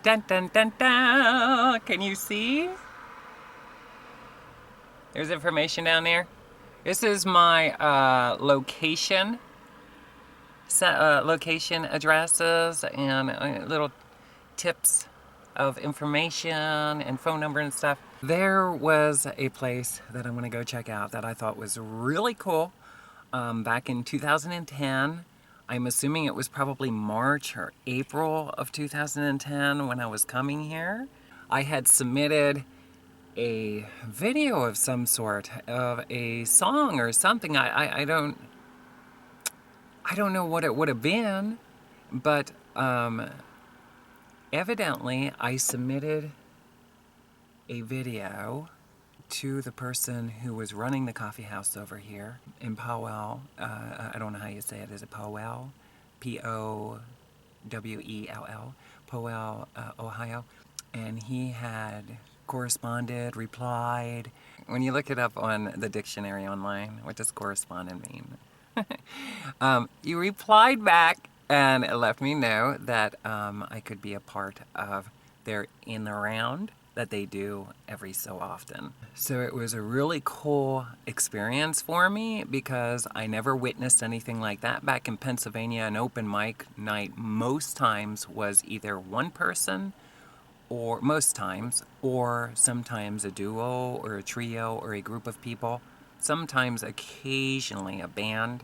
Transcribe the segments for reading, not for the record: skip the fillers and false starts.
Dun dun dun dun! Can you see? There's information down there. This is my location addresses and little tips of information and phone number and stuff. There was a place that I'm gonna go check out that I thought was really cool back in 2010. I'm assuming it was probably March or April of 2010 when I was coming here. I had submitted a video of some sort of a song or something. I don't know what it would have been, but evidently I submitted a video to the person who was running the coffee house over here in Powell. I don't know how you say it. Is it Powell? Powell, Powell, Ohio. And he had corresponded, replied. When you look it up on the dictionary online, what does correspondent mean? You replied back and let me know that I could be a part of their in the round that they do every so often. So it was a really cool experience for me because I never witnessed anything like that. Back in Pennsylvania, an open mic night most times was either one person, or most times, or sometimes a duo or a trio or a group of people. Sometimes, occasionally, a band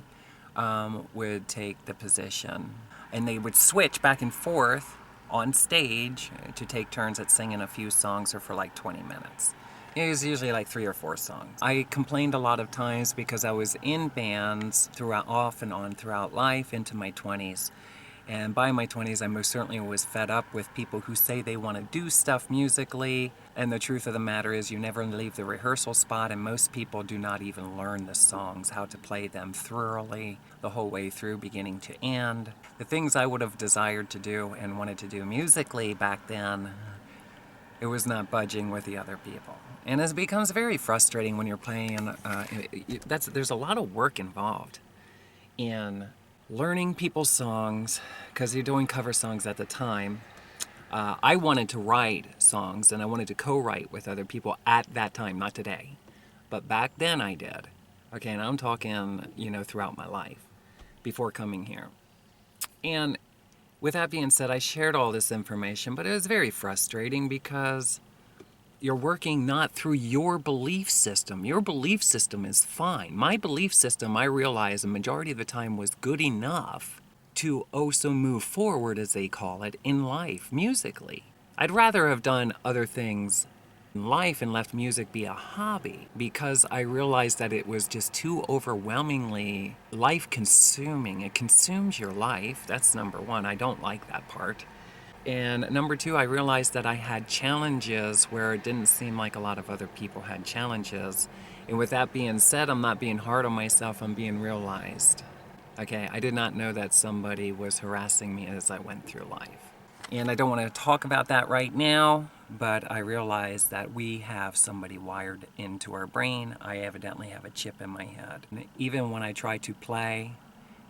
would take the position. And they would switch back and forth on stage to take turns at singing a few songs or for like 20 minutes. It was usually like 3 or 4 songs. I complained a lot of times because I was in bands throughout, off and on throughout life into my 20s. And by my 20s, I most certainly was fed up with people who say they want to do stuff musically. And the truth of the matter is you never leave the rehearsal spot, and most people do not even learn the songs, how to play them thoroughly the whole way through, beginning to end. The things I would have desired to do and wanted to do musically back then, it was not budging with the other people. And it becomes very frustrating when you're playing, there's a lot of work involved in learning people's songs, because you're doing cover songs at the time. I wanted to write songs and I wanted to co-write with other people at that time, not today. But back then I did. Okay, and I'm talking, throughout my life before coming here. And with that being said, I shared all this information, but it was very frustrating because you're working not through your belief system. Your belief system is fine. My belief system, I realized the majority of the time, was good enough to also move forward, as they call it, in life, musically. I'd rather have done other things in life and left music be a hobby because I realized that it was just too overwhelmingly life-consuming. It consumes your life. That's number one. I don't like that part. And number two, I realized that I had challenges where it didn't seem like a lot of other people had challenges. And with that being said, I'm not being hard on myself, I'm being realized. Okay, I did not know that somebody was harassing me as I went through life. And I don't want to talk about that right now, but I realized that we have somebody wired into our brain. I evidently have a chip in my head. And even when I try to play,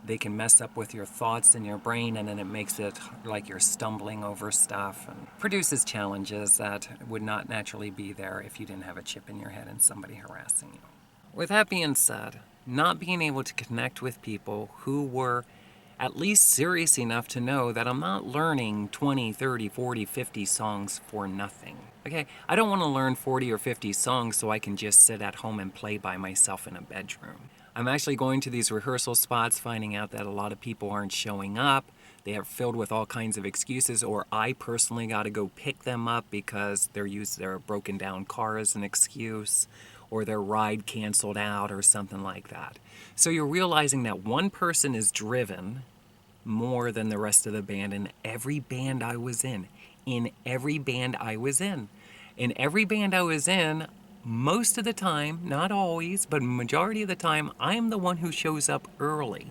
they can mess up with your thoughts in your brain, and then it makes it like you're stumbling over stuff and produces challenges that would not naturally be there if you didn't have a chip in your head and somebody harassing you. With that being said, not being able to connect with people who were at least serious enough to know that I'm not learning 20, 30, 40, 50 songs for nothing. Okay, I don't want to learn 40 or 50 songs so I can just sit at home and play by myself in a bedroom. I'm actually going to these rehearsal spots, finding out that a lot of people aren't showing up. They are filled with all kinds of excuses, or I personally got to go pick them up because their broken down car as an excuse, or their ride canceled out or something like that. So you're realizing that one person is driven more than the rest of the band in every band I was in. In every band I was in. In every band I was in, most of the time, not always, but majority of the time, I'm the one who shows up early.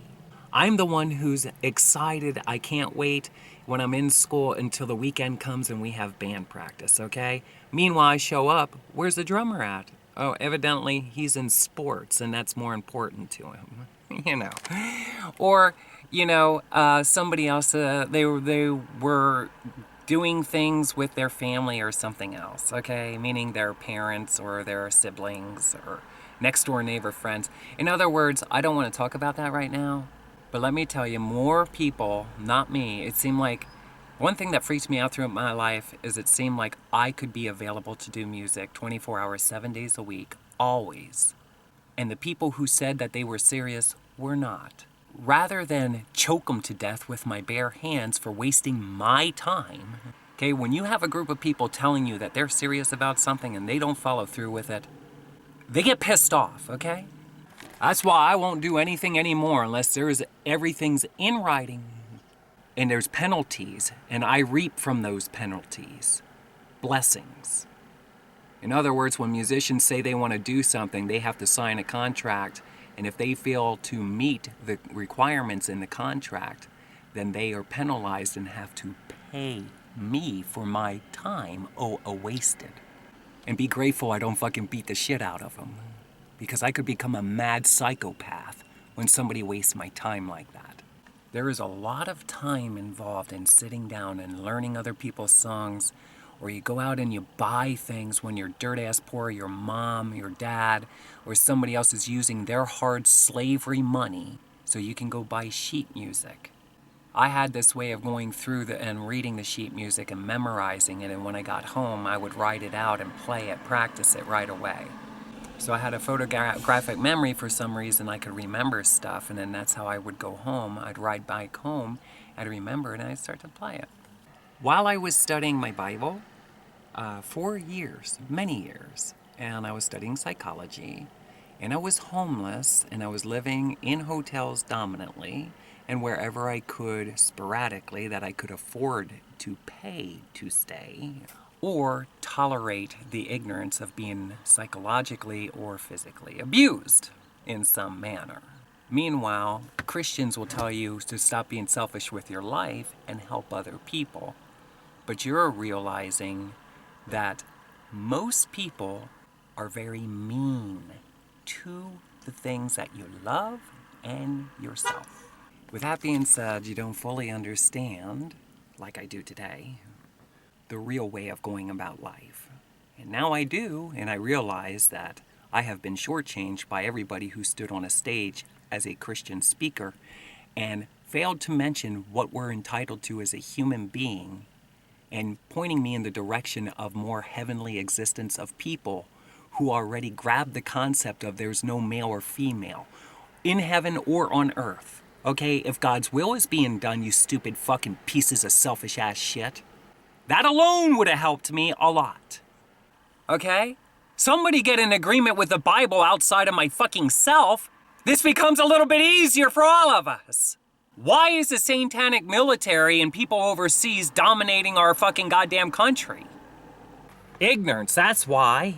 I'm the one who's excited. I can't wait when I'm in school until the weekend comes and we have band practice, okay? Meanwhile, I show up. Where's the drummer at? Oh, evidently he's in sports and that's more important to him, Or, somebody else, they were doing things with their family or something else, okay? Meaning their parents or their siblings or next door neighbor friends. In other words, I don't want to talk about that right now, but let me tell you, more people, not me, it seemed like one thing that freaked me out throughout my life is it seemed like I could be available to do music 24 hours, 7 days a week, always. And the people who said that they were serious were not. Rather than choke them to death with my bare hands for wasting my time, okay, when you have a group of people telling you that they're serious about something and they don't follow through with it, they get pissed off, okay? That's why I won't do anything anymore unless everything's in writing and there's penalties, and I reap from those penalties. Blessings. In other words, when musicians say they want to do something, they have to sign a contract, and if they fail to meet the requirements in the contract, then they are penalized and have to pay me for my time wasted. And be grateful I don't fucking beat the shit out of them, because I could become a mad psychopath when somebody wastes my time like that. There is a lot of time involved in sitting down and learning other people's songs, or you go out and you buy things when you're dirt ass poor, your mom, your dad, or somebody else is using their hard slavery money so you can go buy sheet music. I had this way of going through and reading the sheet music and memorizing it, and when I got home I would write it out and play it, practice it right away. So I had a photographic memory for some reason. I could remember stuff, and then that's how I would go home. I'd ride back home, I'd remember it, and I'd start to play it. While I was studying my Bible, for years, many years, and I was studying psychology, and I was homeless, and I was living in hotels dominantly, and wherever I could sporadically that I could afford to pay to stay, or tolerate the ignorance of being psychologically or physically abused in some manner. Meanwhile, Christians will tell you to stop being selfish with your life and help other people. But you're realizing that most people are very mean to the things that you love and yourself. With that being said, you don't fully understand, like I do today, the real way of going about life. And now I do, and I realize that I have been shortchanged by everybody who stood on a stage as a Christian speaker and failed to mention what we're entitled to as a human being, and pointing me in the direction of more heavenly existence of people who already grabbed the concept of there's no male or female in heaven or on earth. Okay, if God's will is being done, you stupid fucking pieces of selfish ass shit. That alone would have helped me a lot. Okay? Somebody get an agreement with the Bible outside of my fucking self. This becomes a little bit easier for all of us. Why is the satanic military and people overseas dominating our fucking goddamn country? Ignorance, that's why.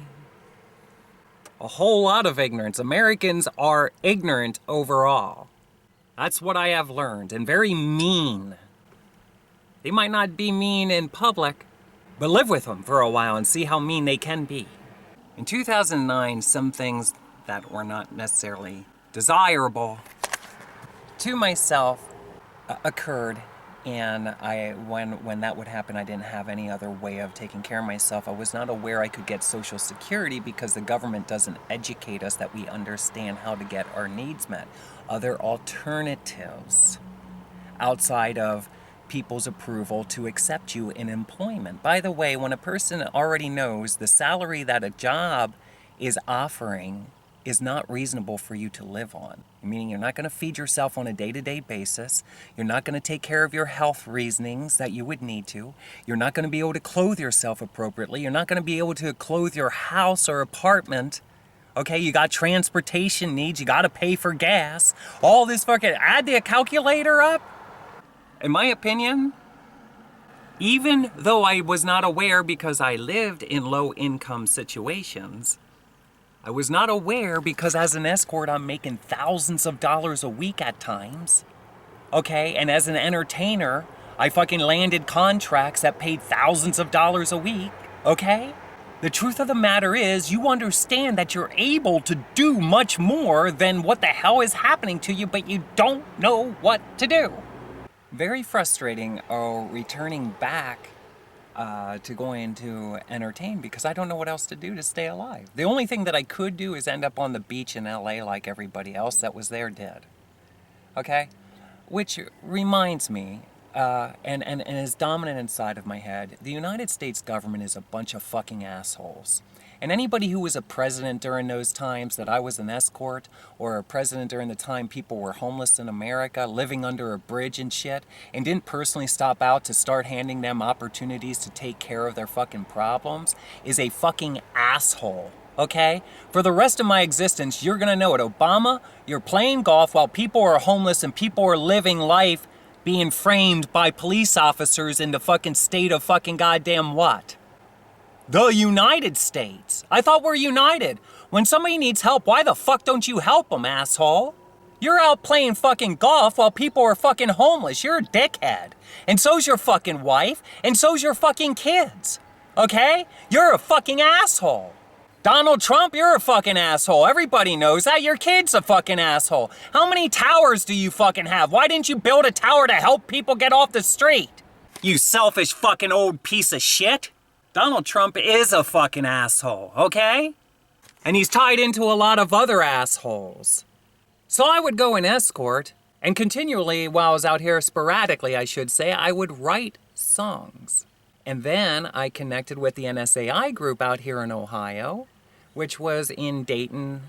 A whole lot of ignorance. Americans are ignorant overall. That's what I have learned, and very mean. They might not be mean in public, but live with them for a while and see how mean they can be. In 2009, some things that were not necessarily desirable to myself occurred, and when that would happen, I didn't have any other way of taking care of myself. I was not aware I could get Social Security because the government doesn't educate us that we understand how to get our needs met. Other alternatives outside of people's approval to accept you in employment. By the way, when a person already knows the salary that a job is offering is not reasonable for you to live on, meaning you're not going to feed yourself on a day-to-day basis, you're not going to take care of your health reasonings that you would need to, you're not going to be able to clothe yourself appropriately, you're not going to be able to clothe your house or apartment, okay, you got transportation needs, you got to pay for gas, all this fucking, add the calculator up. In my opinion, even though I was not aware because I lived in low-income situations, I was not aware because as an escort, I'm making thousands of dollars a week at times, okay? And as an entertainer, I fucking landed contracts that paid thousands of dollars a week, okay? The truth of the matter is, you understand that you're able to do much more than what the hell is happening to you, but you don't know what to do. Very frustrating, returning back to going to entertain because I don't know what else to do to stay alive. The only thing that I could do is end up on the beach in LA like everybody else that was there did. Okay? Which reminds me, and is dominant inside of my head, the United States government is a bunch of fucking assholes. And anybody who was a president during those times that I was an escort, or a president during the time people were homeless in America, living under a bridge and shit, and didn't personally stop out to start handing them opportunities to take care of their fucking problems, is a fucking asshole. Okay? For the rest of my existence, you're gonna know it. Obama, you're playing golf while people are homeless and people are living life being framed by police officers in the fucking state of fucking goddamn what? The United States. I thought we're united. When somebody needs help, why the fuck don't you help them, asshole? You're out playing fucking golf while people are fucking homeless. You're a dickhead. And so's your fucking wife, and so's your fucking kids. Okay? You're a fucking asshole. Donald Trump, you're a fucking asshole. Everybody knows that. Your kid's a fucking asshole. How many towers do you fucking have? Why didn't you build a tower to help people get off the street? You selfish fucking old piece of shit. Donald Trump is a fucking asshole, okay? And he's tied into a lot of other assholes. So I would go and escort, and continually, while I was out here sporadically, I should say, I would write songs. And then I connected with the NSAI group out here in Ohio, which was in Dayton,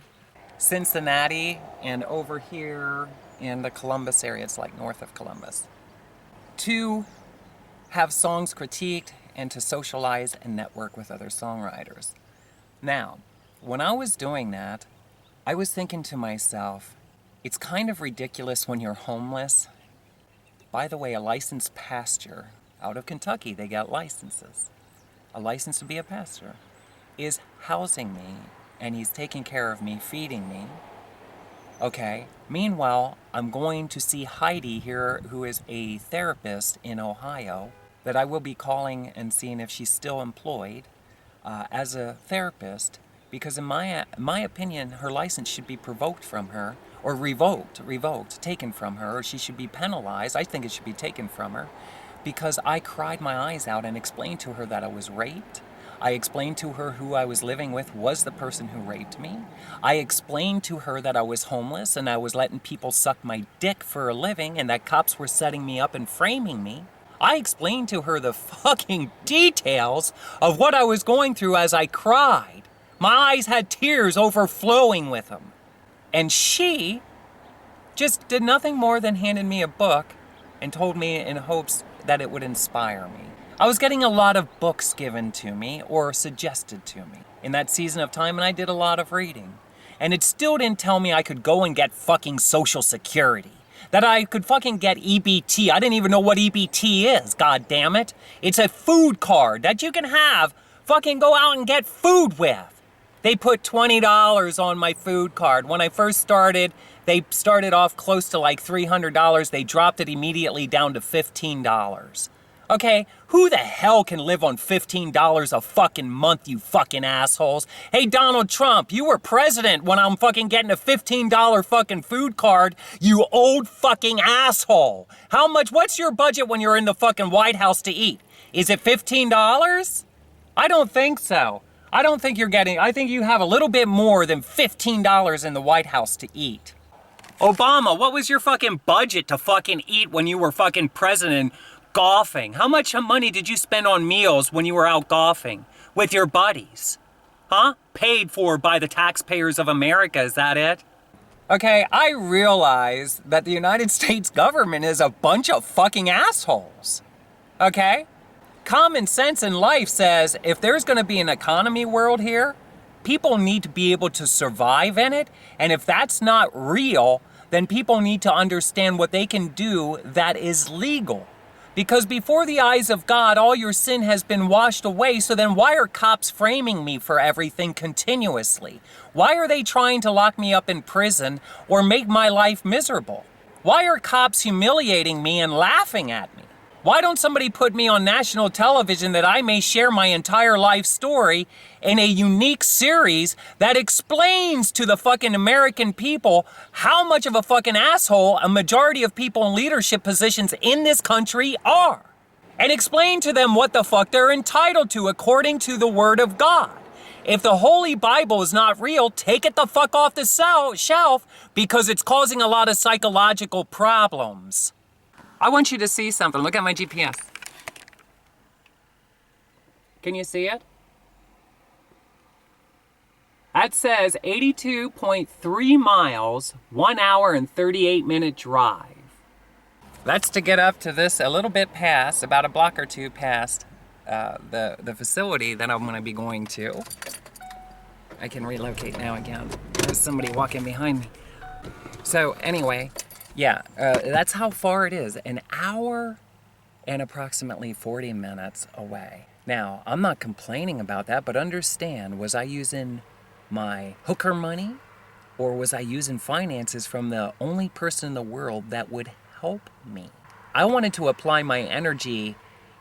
Cincinnati, and over here in the Columbus area. It's like north of Columbus. To have songs critiqued and to socialize and network with other songwriters. Now, when I was doing that, I was thinking to myself, it's kind of ridiculous when you're homeless. By the way, a licensed pastor out of Kentucky, they got licenses. A license to be a pastor is housing me, and he's taking care of me, feeding me. Okay, meanwhile, I'm going to see Heidi here, who is a therapist in Ohio, that I will be calling and seeing if she's still employed as a therapist, because in my opinion, her license should be revoked from her, or revoked, taken from her, or she should be penalized. I think it should be taken from her, because I cried my eyes out and explained to her that I was raped. I explained to her who I was living with was the person who raped me. I explained to her that I was homeless and I was letting people suck my dick for a living and that cops were setting me up and framing me. I explained to her the fucking details of what I was going through as I cried. My eyes had tears overflowing with them. And she just did nothing more than handed me a book and told me in hopes that it would inspire me. I was getting a lot of books given to me or suggested to me in that season of time, and I did a lot of reading. And it still didn't tell me I could go and get fucking Social Security. That I could fucking get EBT. I didn't even know what EBT is, god damn it. It's a food card that you can have, fucking go out and get food with. They put $20 on my food card. When I first started, they started off close to like $300. They dropped it immediately down to $15. Okay, who the hell can live on $15 a fucking month, you fucking assholes? Hey, Donald Trump, you were president when I'm fucking getting a $15 fucking food card, you old fucking asshole. What's your budget when you're in the fucking White House to eat? Is it $15? I don't think so. I think you have a little bit more than $15 in the White House to eat. Obama, what was your fucking budget to fucking eat when you were fucking president? Golfing. How much money did you spend on meals when you were out golfing with your buddies? Huh? Paid for by the taxpayers of America, is that it? Okay, I realize that the United States government is a bunch of fucking assholes. Okay? Common sense in life says if there's gonna be an economy world here, people need to be able to survive in it, and if that's not real, then people need to understand what they can do that is legal. Because before the eyes of God, all your sin has been washed away, so then why are cops framing me for everything continuously? Why are they trying to lock me up in prison or make my life miserable? Why are cops humiliating me and laughing at me? Why don't somebody put me on national television that I may share my entire life story in a unique series that explains to the fucking American people how much of a fucking asshole a majority of people in leadership positions in this country are? and explain to them what the fuck they're entitled to according to the Word of God. If the Holy Bible is not real, take it the fuck off the shelf because it's causing a lot of psychological problems. I want you to see something. Look at my GPS. Can you see it? That says 82.3 miles, 1 hour and 38-minute drive. That's to get up to this a little bit past, about a block or two past the facility that I'm going to be going to. I can relocate now again. There's somebody walking behind me. So anyway, yeah, that's how far it is. An hour and approximately 40 minutes away. Now, I'm not complaining about that, but understand, was I using my hooker money or was I using finances from the only person in the world that would help me? I wanted to apply my energy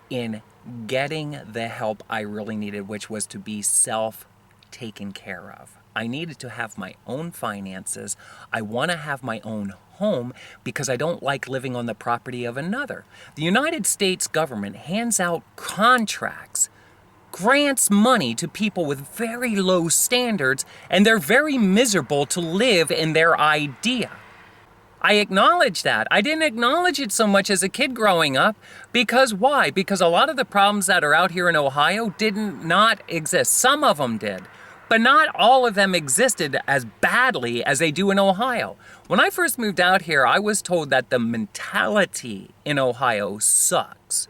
in getting the help I really needed, which was to be self-taken care of. I needed to have my own finances. I want to have my own home because I don't like living on the property of another. The United States government hands out contracts, grants money to people with very low standards, and they're very miserable to live in their idea. I acknowledge that. I didn't acknowledge it so much as a kid growing up. Because why? Because a lot of the problems that are out here in Ohio did not exist. Some of them did. But not all of them existed as badly as they do in Ohio. When I first moved out here, I was told that the mentality in Ohio sucks.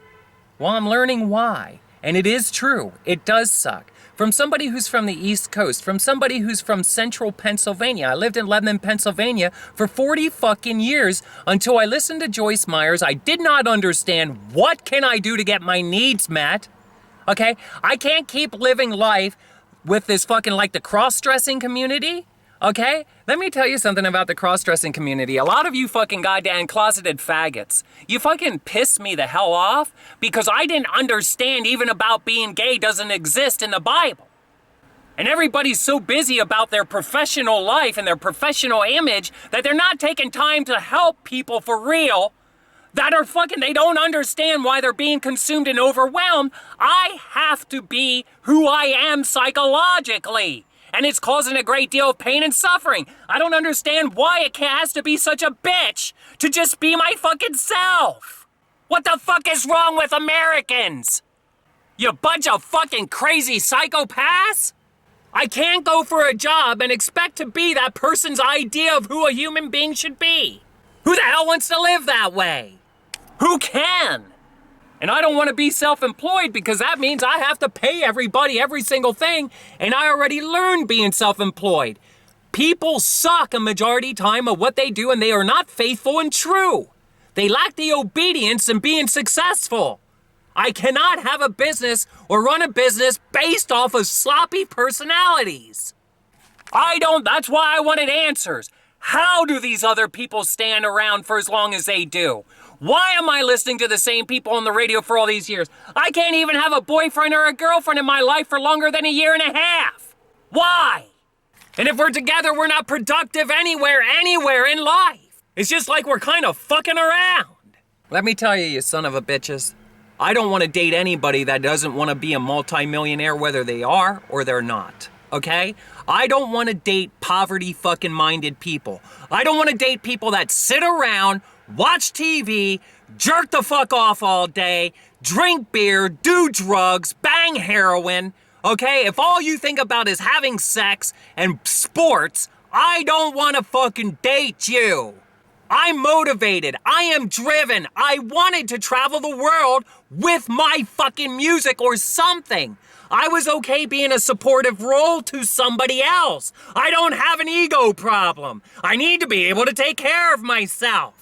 Well, I'm learning why. And it is true. It does suck. From somebody who's from the East Coast, from somebody who's from central Pennsylvania. I lived in Lebanon, Pennsylvania for 40 fucking years until I listened to Joyce Myers. I did not understand what can I do to get my needs met. Okay? I can't keep living life with this fucking like the cross-dressing community. Okay? Let me tell you something about the cross-dressing community. A lot of you fucking goddamn closeted faggots, you fucking pissed me the hell off because I didn't understand even about being gay doesn't exist in the Bible. And everybody's so busy about their professional life and their professional image that they're not taking time to help people for real that are fucking, they don't understand why they're being consumed and overwhelmed. I have to be who I am psychologically. And it's causing a great deal of pain and suffering. I don't understand why it has to be such a bitch to just be my fucking self. What the fuck is wrong with Americans? You bunch of fucking crazy psychopaths? I can't go for a job and expect to be that person's idea of who a human being should be. Who the hell wants to live that way? Who can? And I don't want to be self-employed because that means I have to pay everybody every single thing, and I already learned being self-employed. People suck a majority time of what they do, and they are not faithful and true. They lack the obedience in being successful. I cannot have a business or run a business based off of sloppy personalities. That's why I wanted answers. How do these other people stand around for as long as they do? Why am I listening to the same people on the radio for all these years? I can't even have a boyfriend or a girlfriend in my life for longer than a year and a half. Why? And if we're together, we're not productive anywhere in life. It's just like we're kind of fucking around. Let me tell you, you son of a bitches, I don't want to date anybody that doesn't want to be a multimillionaire, whether they are or they're not. Okay? I don't want to date poverty fucking minded people. I don't want to date people that sit around, watch TV, jerk the fuck off all day, drink beer, do drugs, bang heroin. Okay? If all you think about is having sex and sports, I don't want to fucking date you. I'm motivated. I am driven. I wanted to travel the world with my fucking music or something. I was okay being a supportive role to somebody else. I don't have an ego problem. I need to be able to take care of myself.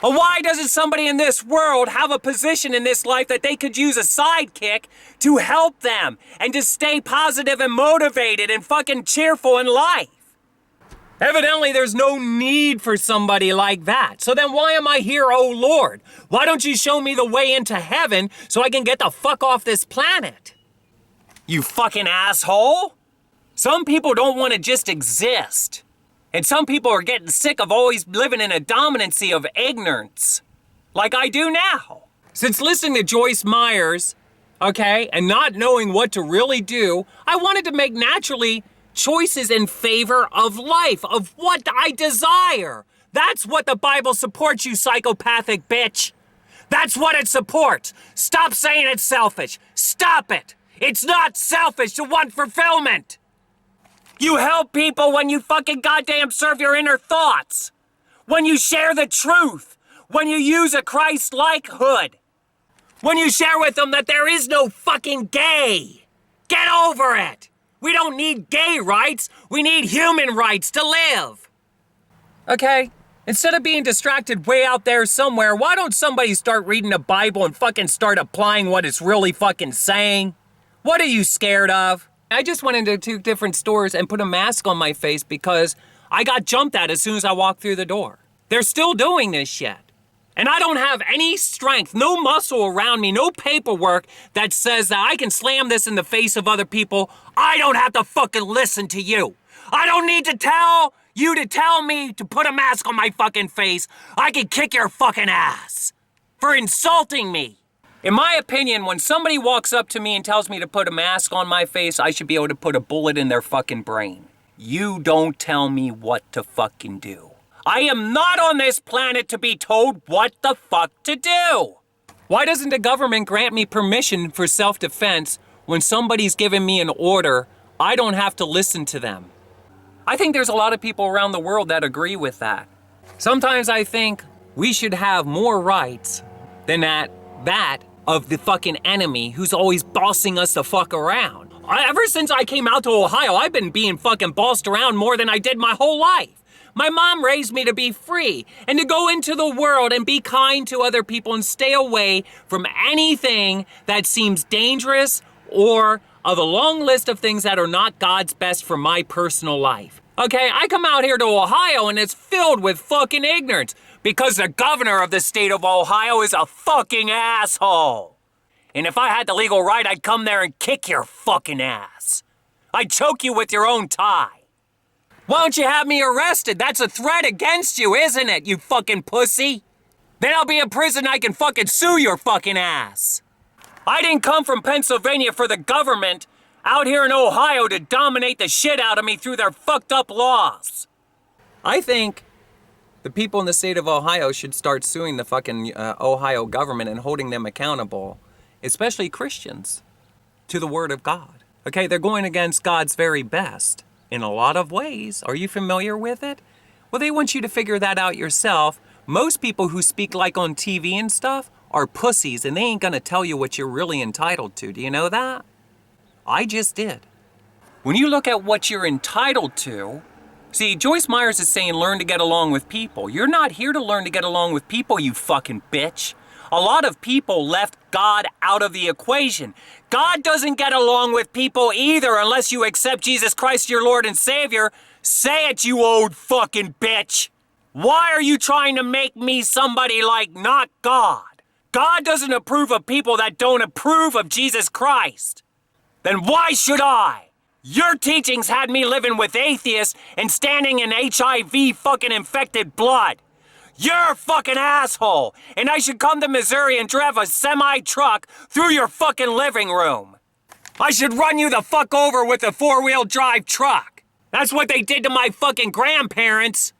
Well, why doesn't somebody in this world have a position in this life that they could use a sidekick to help them and to stay positive and motivated and fucking cheerful in life? Evidently, there's no need for somebody like that. So then why am I here, oh Lord? Why don't you show me the way into heaven so I can get the fuck off this planet? You fucking asshole! Some people don't want to just exist. And some people are getting sick of always living in a dominancy of ignorance. Like I do now. Since listening to Joyce Myers, okay, and not knowing what to really do, I wanted to make naturally choices in favor of life, of what I desire. That's what the Bible supports, you psychopathic bitch. That's what it supports. Stop saying it's selfish. Stop it. It's not selfish to want fulfillment. You help people when you fucking goddamn serve your inner thoughts. When you share the truth. When you use a Christ-like hood. When you share with them that there is no fucking gay. Get over it. We don't need gay rights. We need human rights to live. Okay? Instead of being distracted way out there somewhere, why don't somebody start reading the Bible and fucking start applying what it's really fucking saying? What are you scared of? I just went into 2 different stores and put a mask on my face because I got jumped at as soon as I walked through the door. They're still doing this shit. And I don't have any strength, no muscle around me, no paperwork that says that I can slam this in the face of other people. I don't have to fucking listen to you. I don't need to tell you to tell me to put a mask on my fucking face. I can kick your fucking ass for insulting me. In my opinion, when somebody walks up to me and tells me to put a mask on my face, I should be able to put a bullet in their fucking brain. You don't tell me what to fucking do. I am not on this planet to be told what the fuck to do. Why doesn't the government grant me permission for self-defense when somebody's giving me an order? I don't have to listen to them. I think there's a lot of people around the world that agree with that. Sometimes I think we should have more rights than that of the fucking enemy who's always bossing us the fuck around. Ever since I came out to Ohio, I've been being fucking bossed around more than I did my whole life. My mom raised me to be free and to go into the world and be kind to other people and stay away from anything that seems dangerous or of a long list of things that are not God's best for my personal life. Okay, I come out here to Ohio and it's filled with fucking ignorance because the governor of the state of Ohio is a fucking asshole. And if I had the legal right, I'd come there and kick your fucking ass. I'd choke you with your own tie. Why don't you have me arrested? That's a threat against you, isn't it, you fucking pussy? Then I'll be in prison and I can fucking sue your fucking ass. I didn't come from Pennsylvania for the government out here in Ohio to dominate the shit out of me through their fucked up laws. I think the people in the state of Ohio should start suing the fucking Ohio government and holding them accountable, especially Christians, to the word of God. Okay, they're going against God's very best in a lot of ways. Are you familiar with it? Well, they want you to figure that out yourself. Most people who speak like on TV and stuff are pussies and they ain't gonna tell you what you're really entitled to. Do you know that? I just did. When you look at what you're entitled to, see, Joyce Myers is saying learn to get along with people. You're not here to learn to get along with people, you fucking bitch. A lot of people left God out of the equation. God doesn't get along with people either unless you accept Jesus Christ, your Lord and Savior. Say it, you old fucking bitch. Why are you trying to make me somebody like not God? God doesn't approve of people that don't approve of Jesus Christ. Then why should I? Your teachings had me living with atheists and standing in HIV fucking infected blood. You're a fucking asshole, and I should come to Missouri and drive a semi-truck through your fucking living room. I should run you the fuck over with a 4-wheel drive truck. That's what they did to my fucking grandparents.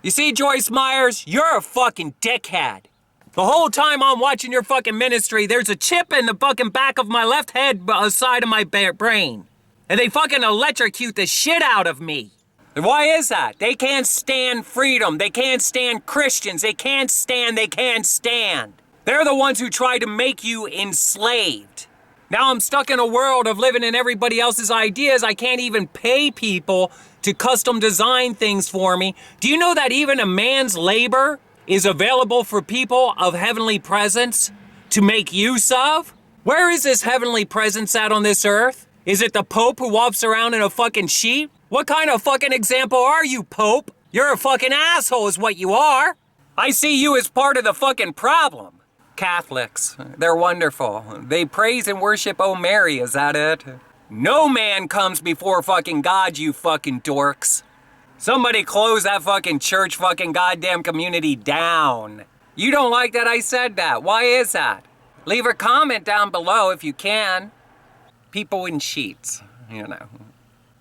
You see, Joyce Myers, you're a fucking dickhead. The whole time I'm watching your fucking ministry, there's a chip in the fucking back of my left head side of my brain. And they fucking electrocute the shit out of me. And why is that? They can't stand freedom. They can't stand Christians. They can't stand. They're the ones who try to make you enslaved. Now I'm stuck in a world of living in everybody else's ideas. I can't even pay people to custom design things for me. Do you know that even a man's labor is available for people of heavenly presence to make use of? Where is this heavenly presence at on this earth? Is it the Pope who walks around in a fucking sheep? What kind of fucking example are you, Pope? You're a fucking asshole is what you are. I see you as part of the fucking problem. Catholics, they're wonderful. They praise and worship Oh Mary, is that it? No man comes before fucking God, you fucking dorks. Somebody close that fucking church fucking goddamn community down. You don't like that I said that. Why is that? Leave a comment down below if you can. People in sheets, you know.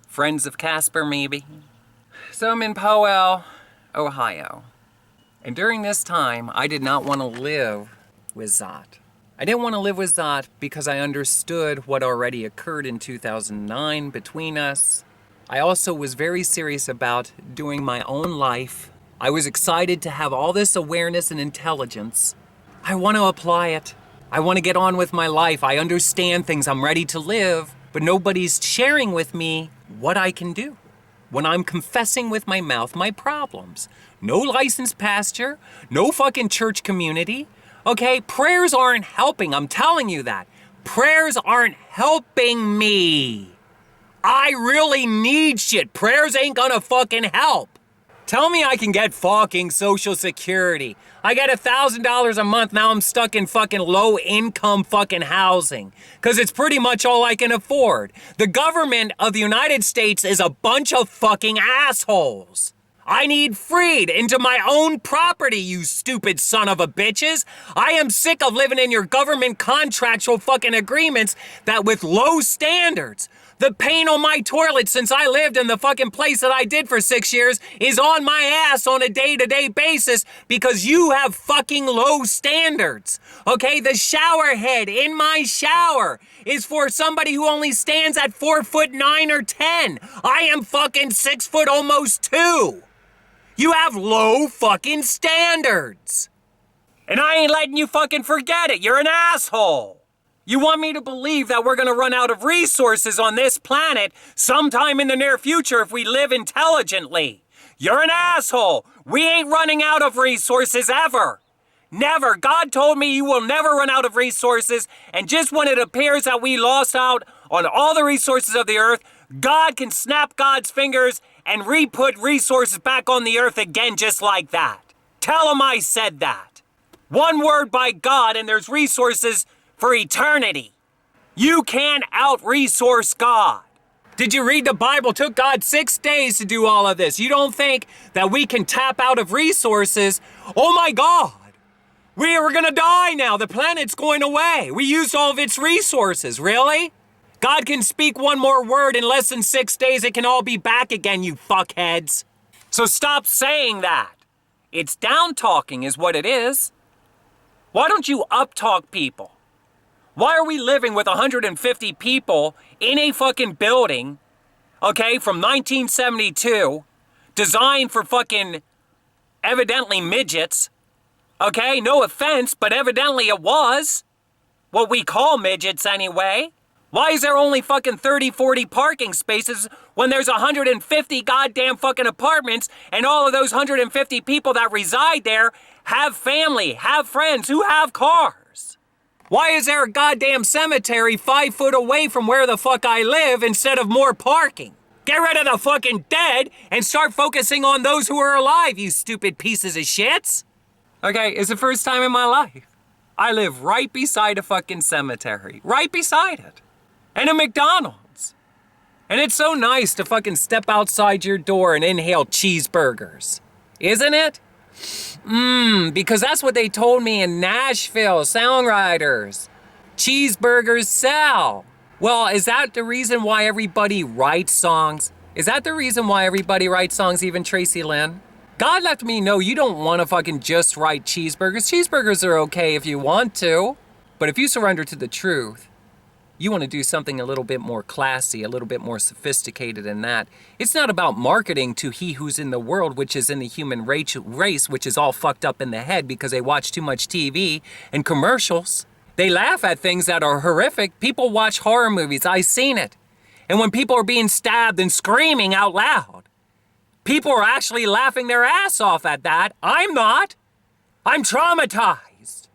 Friends of Casper, maybe. So I'm in Powell, Ohio. And during this time, I did not want to live with Zot. I didn't want to live with Zot because I understood what already occurred in 2009 between us. I also was very serious about doing my own life. I was excited to have all this awareness and intelligence. I want to apply it. I want to get on with my life. I understand things. I'm ready to live, but nobody's sharing with me what I can do when I'm confessing with my mouth my problems. No licensed pastor, no fucking church community. Okay, prayers aren't helping. I'm telling you that. Prayers aren't helping me. I really need shit. Prayers ain't gonna fucking help. Tell me I can get fucking Social Security. I get $1,000 a month, now I'm stuck in fucking low income fucking housing. Cause it's pretty much all I can afford. The government of the United States is a bunch of fucking assholes. I need freed into my own property, you stupid son of a bitches. I am sick of living in your government contractual fucking agreements that with low standards. The paint on my toilet since I lived in the fucking place that I did for 6 years is on my ass on a day-to-day basis because you have fucking low standards. Okay, the shower head in my shower is for somebody who only stands at 4'9" or 10. I am fucking 6 foot almost 2. You have low fucking standards. And I ain't letting you fucking forget it. You're an asshole. You want me to believe that we're gonna run out of resources on this planet sometime in the near future if we live intelligently. You're an asshole. We ain't running out of resources ever. Never. God told me you will never run out of resources, and just when it appears that we lost out on all the resources of the earth, God can snap God's fingers and re-put resources back on the earth again just like that. Tell him I said that. One word by God and there's resources for eternity. You can't out-resource God. Did you read the Bible? It took God 6 days to do all of this. You don't think that we can tap out of resources? Oh my God. We are gonna die now. The planet's going away. We used all of its resources. Really? God can speak one more word in less than 6 days. It can all be back again, you fuckheads. So stop saying that. It's down talking is what it is. Why don't you up talk people? Why are we living with 150 people in a fucking building, okay, from 1972, designed for fucking evidently midgets, okay? No offense, but evidently it was. What we call midgets anyway. Why is there only fucking 30, 40 parking spaces when there's 150 goddamn fucking apartments and all of those 150 people that reside there have family, have friends, who have cars? Why is there a goddamn cemetery 5 foot away from where the fuck I live instead of more parking? Get rid of the fucking dead and start focusing on those who are alive, you stupid pieces of shits. Okay, it's the first time in my life. I live right beside a fucking cemetery. Right beside it. And a McDonald's. And it's so nice to fucking step outside your door and inhale cheeseburgers. Isn't it? Because that's what they told me in Nashville, songwriters. Cheeseburgers sell. Well, is that the reason why everybody writes songs? Is that the reason why everybody writes songs, even Tracilyn? God let me know you don't want to fucking just write cheeseburgers. Cheeseburgers are okay if you want to. But if you surrender to the truth, you want to do something a little bit more classy, a little bit more sophisticated than that. It's not about marketing to he who's in the world, which is in the human race, which is all fucked up in the head because they watch too much TV and commercials. They laugh at things that are horrific. People watch horror movies. I've seen it. And when people are being stabbed and screaming out loud, people are actually laughing their ass off at that. I'm not. I'm traumatized.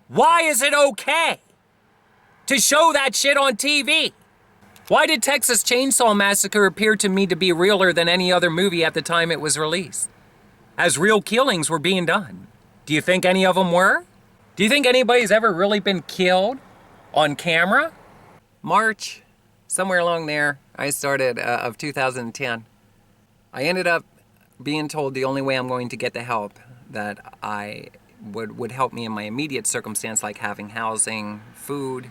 Why is it okay to show that shit on TV? Why did Texas Chainsaw Massacre appear to me to be realer than any other movie at the time it was released? As real killings were being done. Do you think any of them were? Do you think anybody's ever really been killed on camera? March, somewhere along there, I started, of 2010. I ended up being told the only way I'm going to get the help that I would help me in my immediate circumstance, like having housing, food,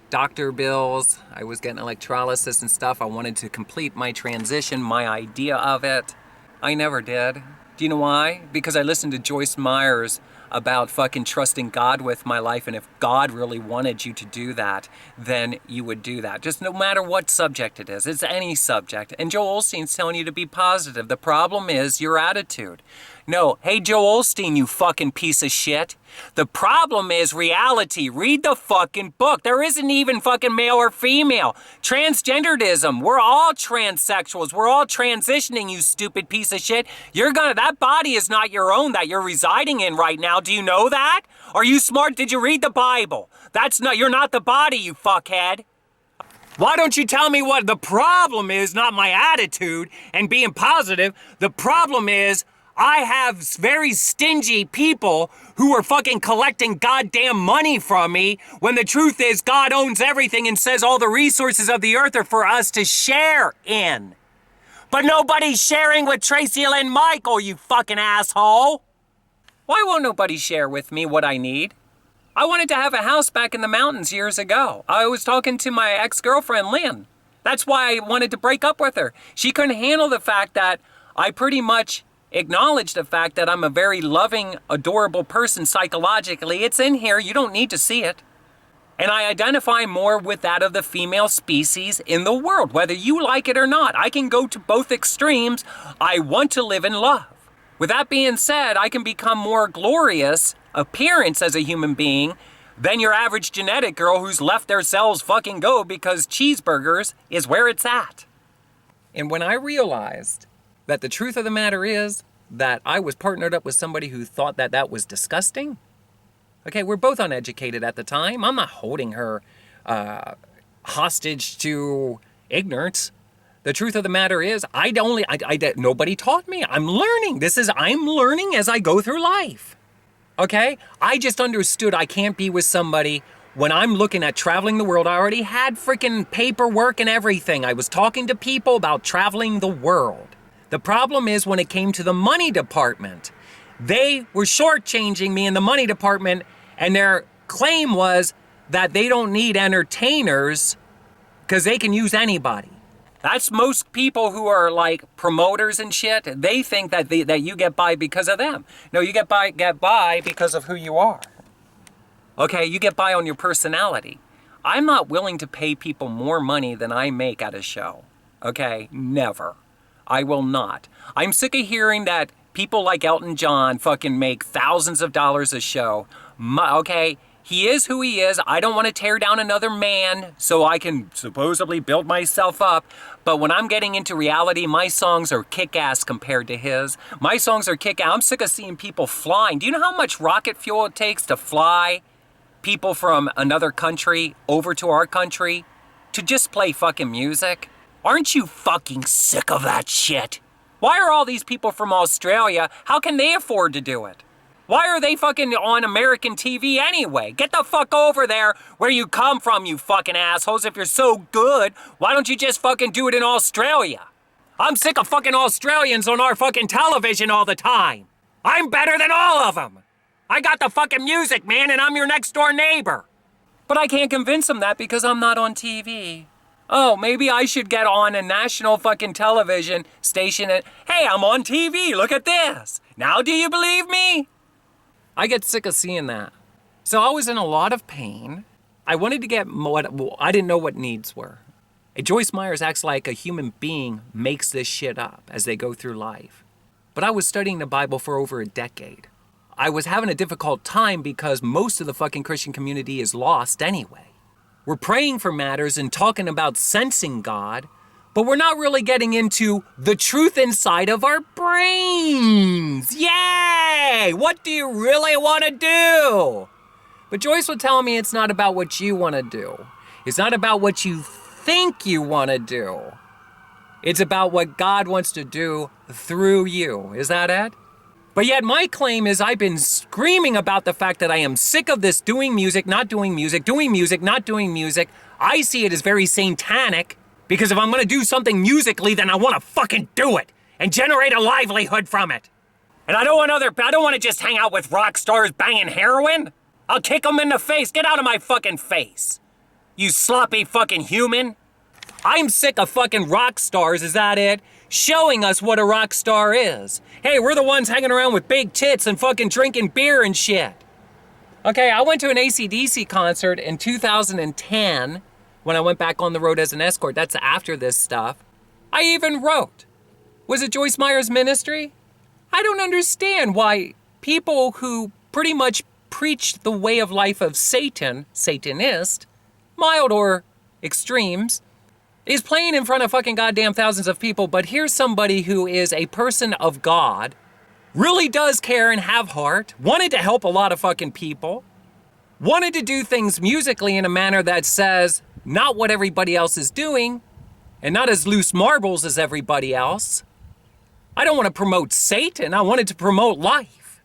doctor bills. I was getting electrolysis and stuff. I wanted to complete my transition, my idea of it. I never did. Do you know why? Because I listened to Joyce Myers about fucking trusting God with my life, and if God really wanted you to do that, then you would do that. Just no matter what subject it is. It's any subject. And Joel Osteen's telling you to be positive. The problem is your attitude. No, hey Joel Osteen, you fucking piece of shit. The problem is reality. Read the fucking book. There isn't even fucking male or female. Transgenderism. We're all transsexuals. We're all transitioning, you stupid piece of shit. That body is not your own that you're residing in right now. Do you know that? Are you smart? Did you read the Bible? You're not the body, you fuckhead. Why don't you tell me what the problem is? Not my attitude and being positive. The problem is I have very stingy people who are fucking collecting goddamn money from me when the truth is God owns everything and says all the resources of the earth are for us to share in. But nobody's sharing with Tracilyn Michael, you fucking asshole. Why won't nobody share with me what I need? I wanted to have a house back in the mountains years ago. I was talking to my ex-girlfriend, Lynn. That's why I wanted to break up with her. She couldn't handle the fact that I pretty much acknowledged the fact that I'm a very loving, adorable person psychologically. It's in here. You don't need to see it. And I identify more with that of the female species in the world, whether you like it or not. I can go to both extremes. I want to live in love. With that being said, I can become more glorious appearance as a human being than your average genetic girl who's left their cells fucking go because cheeseburgers is where it's at. And when I realized that the truth of the matter is that I was partnered up with somebody who thought that that was disgusting. Okay, we're both uneducated at the time. I'm not holding her hostage to ignorance. The truth of the matter is, nobody taught me. I'm learning. I'm learning as I go through life. Okay? I just understood I can't be with somebody when I'm looking at traveling the world. I already had freaking paperwork and everything. I was talking to people about traveling the world. The problem is when it came to the money department, they were shortchanging me in the money department, and their claim was that they don't need entertainers because they can use anybody. That's most people who are like promoters and shit. They think that that you get by because of them. No, you get by because of who you are. Okay, you get by on your personality. I'm not willing to pay people more money than I make at a show. Okay, never. I will not. I'm sick of hearing that people like Elton John fucking make thousands of dollars a show. Okay, he is who he is. I don't want to tear down another man so I can supposedly build myself up. But when I'm getting into reality, my songs are kick-ass compared to his. My songs are kick-ass. I'm sick of seeing people flying. Do you know how much rocket fuel it takes to fly people from another country over to our country to just play fucking music? Aren't you fucking sick of that shit? Why are all these people from Australia, how can they afford to do it? Why are they fucking on American TV anyway? Get the fuck over there where you come from, you fucking assholes. If you're so good, why don't you just fucking do it in Australia? I'm sick of fucking Australians on our fucking television all the time. I'm better than all of them. I got the fucking music, man, and I'm your next door neighbor. But I can't convince them that because I'm not on TV. Oh, maybe I should get on a national fucking television station and, hey, I'm on TV, look at this. Now do you believe me? I get sick of seeing that. So I was in a lot of pain. I wanted to get I didn't know what needs were. And Joyce Myers acts like a human being makes this shit up as they go through life. But I was studying the Bible for over a decade. I was having a difficult time because most of the fucking Christian community is lost anyway. We're praying for matters and talking about sensing God, but we're not really getting into the truth inside of our brains. Yay! What do you really want to do? But Joyce would tell me it's not about what you want to do. It's not about what you think you want to do. It's about what God wants to do through you. Is that it? But yet my claim is I've been screaming about the fact that I am sick of this doing music, not doing music, doing music, not doing music. I see it as very satanic because if I'm going to do something musically, then I want to fucking do it and generate a livelihood from it. And I don't want to just hang out with rock stars banging heroin. I'll kick them in the face. Get out of my fucking face. You sloppy fucking human. I'm sick of fucking rock stars, is that it? Showing us what a rock star is. Hey, we're the ones hanging around with big tits and fucking drinking beer and shit. Okay, I went to an AC/DC concert in 2010 when I went back on the road as an escort. That's after this stuff. I even wrote. Was it Joyce Meyer's Ministry? I don't understand why people who pretty much preach the way of life of Satan, Satanist, mild or extremes, is playing in front of fucking goddamn thousands of people, but here's somebody who is a person of God, really does care and have heart, wanted to help a lot of fucking people, wanted to do things musically in a manner that says not what everybody else is doing, and not as loose marbles as everybody else. I don't want to promote Satan, I wanted to promote life.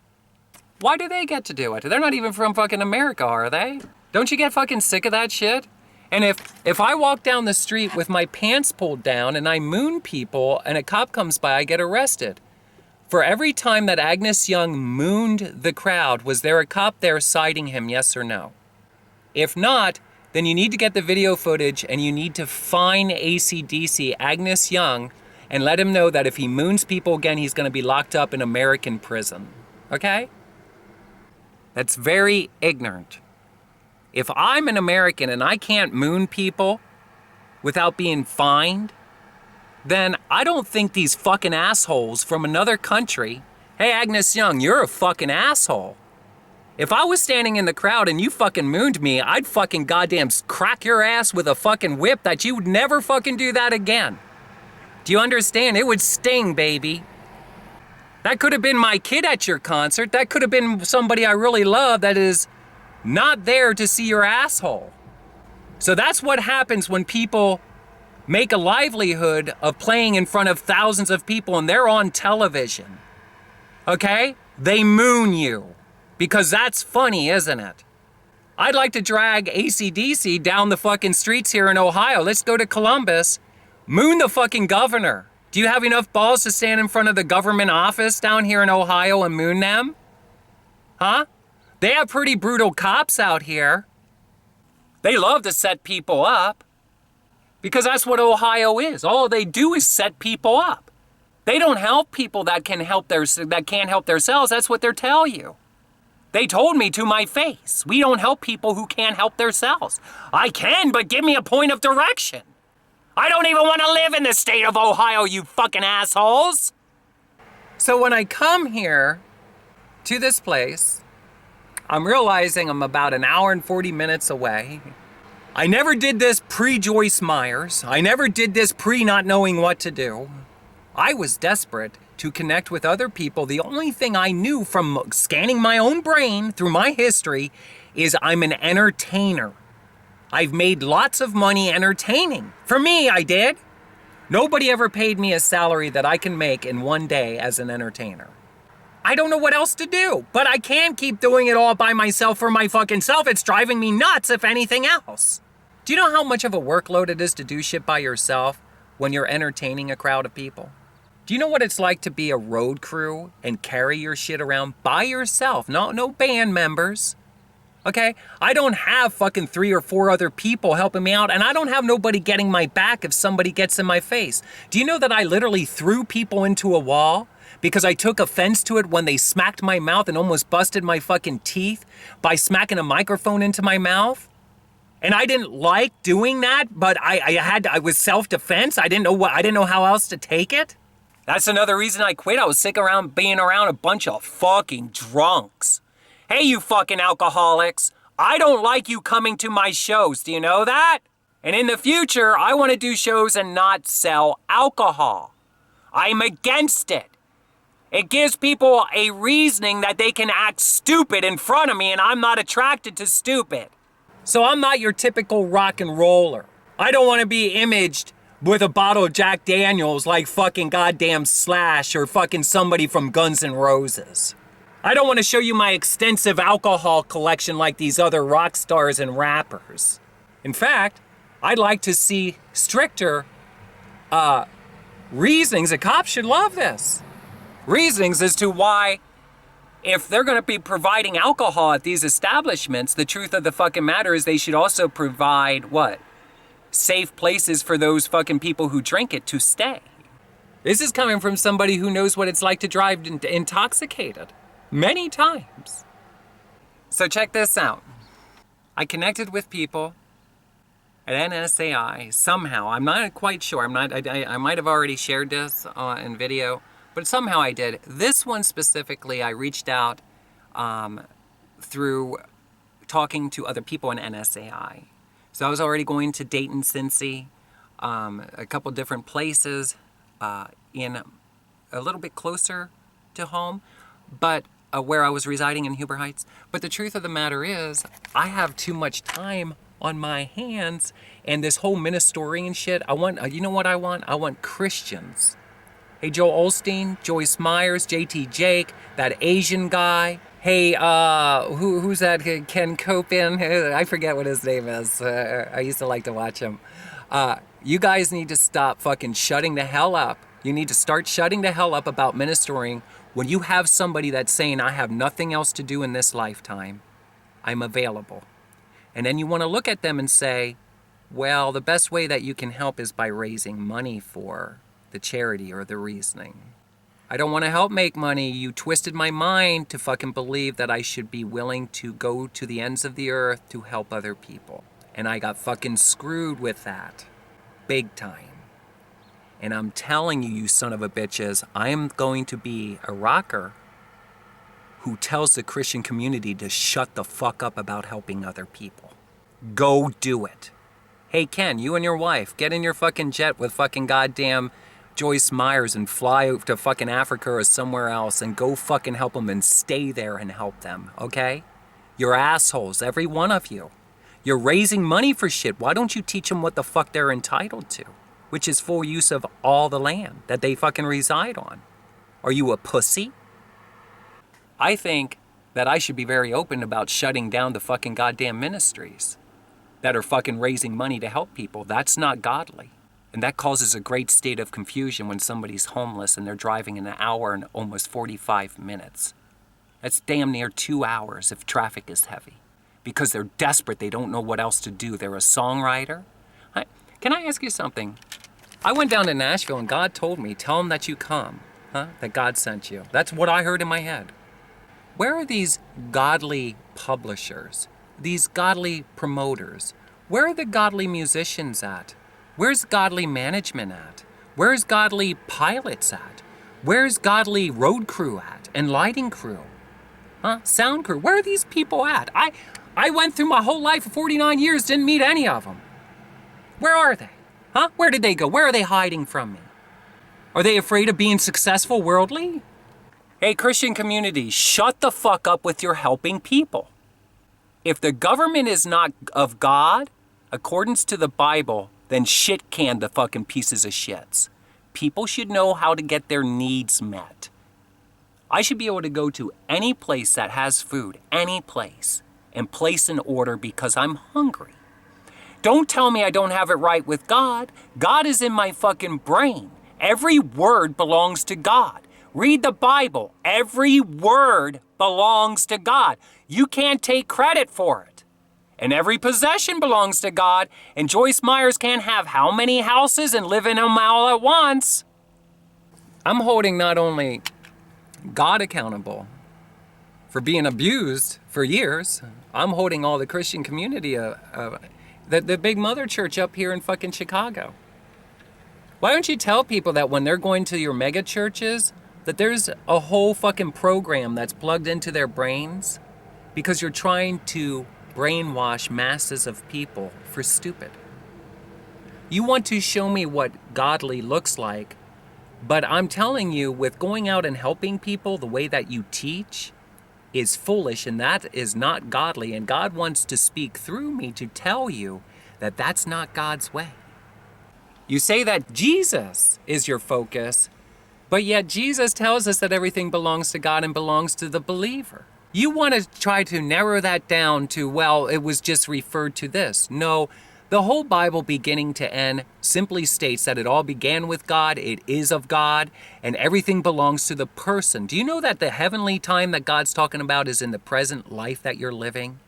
Why do they get to do it? They're not even from fucking America, are they? Don't you get fucking sick of that shit? And if I walk down the street with my pants pulled down and I moon people and a cop comes by, I get arrested. For every time that Agnes Young mooned the crowd, was there a cop there citing him, yes or no? If not, then you need to get the video footage and you need to fine AC/DC Agnes Young and let him know that if he moons people again, he's gonna be locked up in American prison, okay? That's very ignorant. If I'm an American and I can't moon people without being fined, then I don't think these fucking assholes from another country, hey Agnes Young, you're a fucking asshole. If I was standing in the crowd and you fucking mooned me, I'd fucking goddamn crack your ass with a fucking whip that you would never fucking do that again. Do you understand? It would sting, baby. That could have been my kid at your concert. That could have been somebody I really love that is not there to see your asshole. So that's what happens when people make a livelihood of playing in front of thousands of people and they're on television. Okay? They moon you. Because that's funny, isn't it? I'd like to drag AC/DC down the fucking streets here in Ohio. Let's go to Columbus. Moon the fucking governor. Do you have enough balls to stand in front of the government office down here in Ohio and moon them? Huh? They have pretty brutal cops out here. They love to set people up. Because that's what Ohio is. All they do is set people up. They don't help people that can't help themselves. That's what they tell you. They told me to my face, we don't help people who can't help themselves. I can, but give me a point of direction. I don't even want to live in the state of Ohio, you fucking assholes. So when I come here to this place, I'm realizing I'm about an hour and 40 minutes away. I never did this pre-Joyce Meyers. I never did this pre-not knowing what to do. I was desperate to connect with other people. The only thing I knew from scanning my own brain through my history is I'm an entertainer. I've made lots of money entertaining. For me, I did. Nobody ever paid me a salary that I can make in one day as an entertainer. I don't know what else to do, but I can't keep doing it all by myself for my fucking self. It's driving me nuts, if anything else. Do you know how much of a workload it is to do shit by yourself when you're entertaining a crowd of people? Do you know what it's like to be a road crew and carry your shit around by yourself? No band members. Okay? I don't have fucking 3 or 4 other people helping me out, and I don't have nobody getting my back if somebody gets in my face. Do you know that I literally threw people into a wall because I took offense to it when they smacked my mouth and almost busted my fucking teeth by smacking a microphone into my mouth? And I didn't like doing that, but I was self-defense. I didn't know how else to take it. That's another reason I quit. I was sick around being around a bunch of fucking drunks. Hey, you fucking alcoholics. I don't like you coming to my shows. Do you know that? And in the future, I want to do shows and not sell alcohol. I'm against it. It gives people a reasoning that they can act stupid in front of me, and I'm not attracted to stupid. So I'm not your typical rock and roller. I don't want to be imaged with a bottle of Jack Daniels like fucking goddamn Slash or fucking somebody from Guns N' Roses. I don't want to show you my extensive alcohol collection like these other rock stars and rappers. In fact, I'd like to see stricter reasonings. The cops should love this. reasonings as to why, if they're going to be providing alcohol at these establishments, the truth of the fucking matter is they should also provide what? Safe places for those fucking people who drink it to stay. This is coming from somebody who knows what it's like to drive intoxicated many times. So check this out. I connected with people at NSAI somehow. I'm not quite sure. I might have already shared this in video, but somehow I did. This one specifically, I reached out through talking to other people in NSAI. So I was already going to Dayton-Cincy, a couple different places in a little bit closer to home, but where I was residing in Huber Heights. But the truth of the matter is, I have too much time on my hands, and this whole ministering shit, I want, you know what I want? I want Christians. Hey, Joel Osteen, Joyce Myers, JT Jake, that Asian guy. Hey, who's that? Ken Copen? I forget what his name is. I used to like to watch him. You guys need to stop fucking shutting the hell up. You need to start shutting the hell up about ministering when you have somebody that's saying, I have nothing else to do in this lifetime. I'm available. And then you want to look at them and say, well, the best way that you can help is by raising money for the charity or the reasoning. I don't want to help make money. You twisted my mind to fucking believe that I should be willing to go to the ends of the earth to help other people. And I got fucking screwed with that. Big time. And I'm telling you, you son of a bitches, I am going to be a rocker who tells the Christian community to shut the fuck up about helping other people. Go do it. Hey, Ken, you and your wife, get in your fucking jet with fucking goddamn Joyce Myers and fly to fucking Africa or somewhere else and go fucking help them and stay there and help them, okay? You're assholes, every one of you. You're raising money for shit. Why don't you teach them what the fuck they're entitled to? Which is full use of all the land that they fucking reside on. Are you a pussy? I think that I should be very open about shutting down the fucking goddamn ministries that are fucking raising money to help people. That's not godly. And that causes a great state of confusion when somebody's homeless and they're driving an hour and almost 45 minutes. That's damn near 2 hours if traffic is heavy. Because they're desperate, they don't know what else to do. They're a songwriter. Can I ask you something? I went down to Nashville and God told me, tell them that you come, that God sent you. That's what I heard in my head. Where are these godly publishers, these godly promoters? Where are the godly musicians at? Where's godly management at? Where's godly pilots at? Where's godly road crew at and lighting crew? Sound crew, where are these people at? I went through my whole life of 49 years, didn't meet any of them. Where are they? Where did they go? Where are they hiding from me? Are they afraid of being successful worldly? Hey, Christian community, shut the fuck up with your helping people. If the government is not of God, accordance to the Bible, then shit can the fucking pieces of shits. People should know how to get their needs met. I should be able to go to any place that has food, any place, and place an order because I'm hungry. Don't tell me I don't have it right with God. God is in my fucking brain. Every word belongs to God. Read the Bible. Every word belongs to God. You can't take credit for it. And every possession belongs to God. And Joyce Myers can't have how many houses and live in them all at once? I'm holding not only God accountable for being abused for years, I'm holding all the Christian community the big mother church up here in fucking Chicago. Why don't you tell people that when they're going to your mega churches, that there's a whole fucking program that's plugged into their brains because you're trying to brainwash masses of people for stupid. You want to show me what godly looks like, but I'm telling you, with going out and helping people the way that you teach is foolish, and that is not godly, and God wants to speak through me to tell you that that's not God's way. You say that Jesus is your focus, but yet Jesus tells us that everything belongs to God and belongs to the believer. You want to try to narrow that down to, well, it was just referred to this. No, The whole Bible, beginning to end, simply states that it all began with God, it is of God, and everything belongs to the person. Do you know that the heavenly time that God's talking about is in the present life that you're living?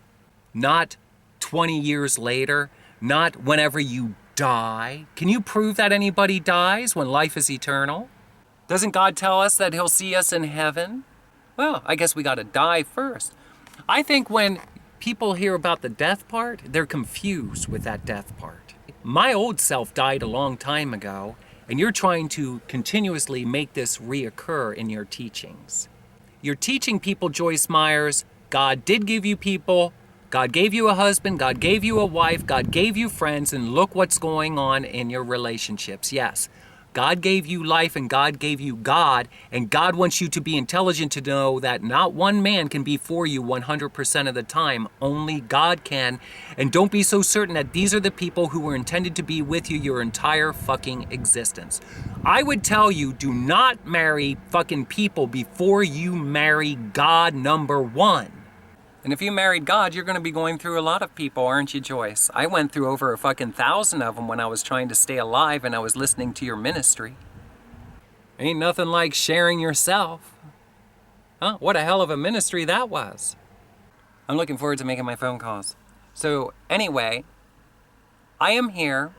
Not 20 years later, not whenever you die. Can you prove that anybody dies when life is eternal? Doesn't God tell us that he'll see us in heaven? Well, I guess we got to die first. I think when people hear about the death part, they're confused with that death part. My old self died a long time ago, and you're trying to continuously make this reoccur in your teachings. You're teaching people, Joyce Myers, God did give you people, God gave you a husband, God gave you a wife, God gave you friends, and look what's going on in your relationships. Yes, God gave you life and God gave you God, and God wants you to be intelligent to know that not one man can be for you 100% of the time. Only God can. And don't be so certain that these are the people who were intended to be with you your entire fucking existence. I would tell you, do not marry fucking people before you marry God, number one. And if you married God, you're going to be going through a lot of people, aren't you, Joyce? I went through over a fucking 1,000 of them when I was trying to stay alive and I was listening to your ministry. Ain't nothing like sharing yourself. Huh? What a hell of a ministry that was. I'm looking forward to making my phone calls. So anyway, I am here.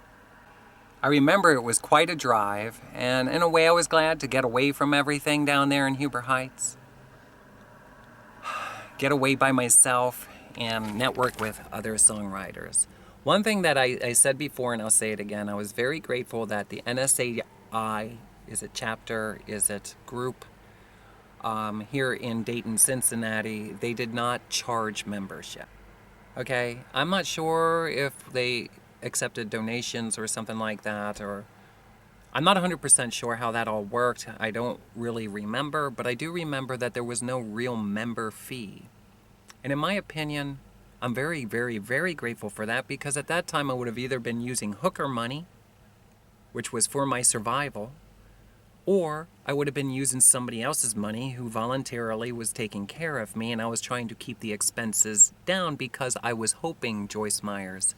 I remember it was quite a drive, and in a way I was glad to get away from everything down there in Huber Heights. Get away by myself and network with other songwriters. One thing that I said before, and I'll say it again, I was very grateful that the NSAI, is it chapter, is it group, here in Dayton, Cincinnati, they did not charge membership. Okay, I'm not sure if they accepted donations or something like that, or I'm not 100% sure how that all worked. I don't really remember, but I do remember that there was no real member fee. And in my opinion, I'm very, very, very grateful for that, because at that time I would have either been using hooker money, which was for my survival, or I would have been using somebody else's money who voluntarily was taking care of me, and I was trying to keep the expenses down because I was hoping, Joyce Myers,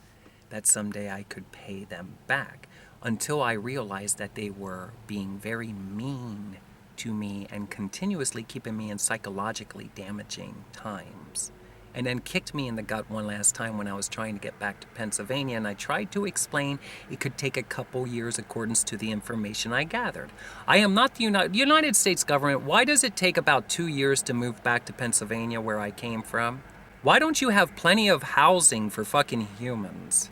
that someday I could pay them back. Until I realized that they were being very mean to me and continuously keeping me in psychologically damaging times. And then kicked me in the gut one last time when I was trying to get back to Pennsylvania, and I tried to explain it could take a couple years according to the information I gathered. I am not the United States government. Why does it take about 2 years to move back to Pennsylvania where I came from? Why don't you have plenty of housing for fucking humans?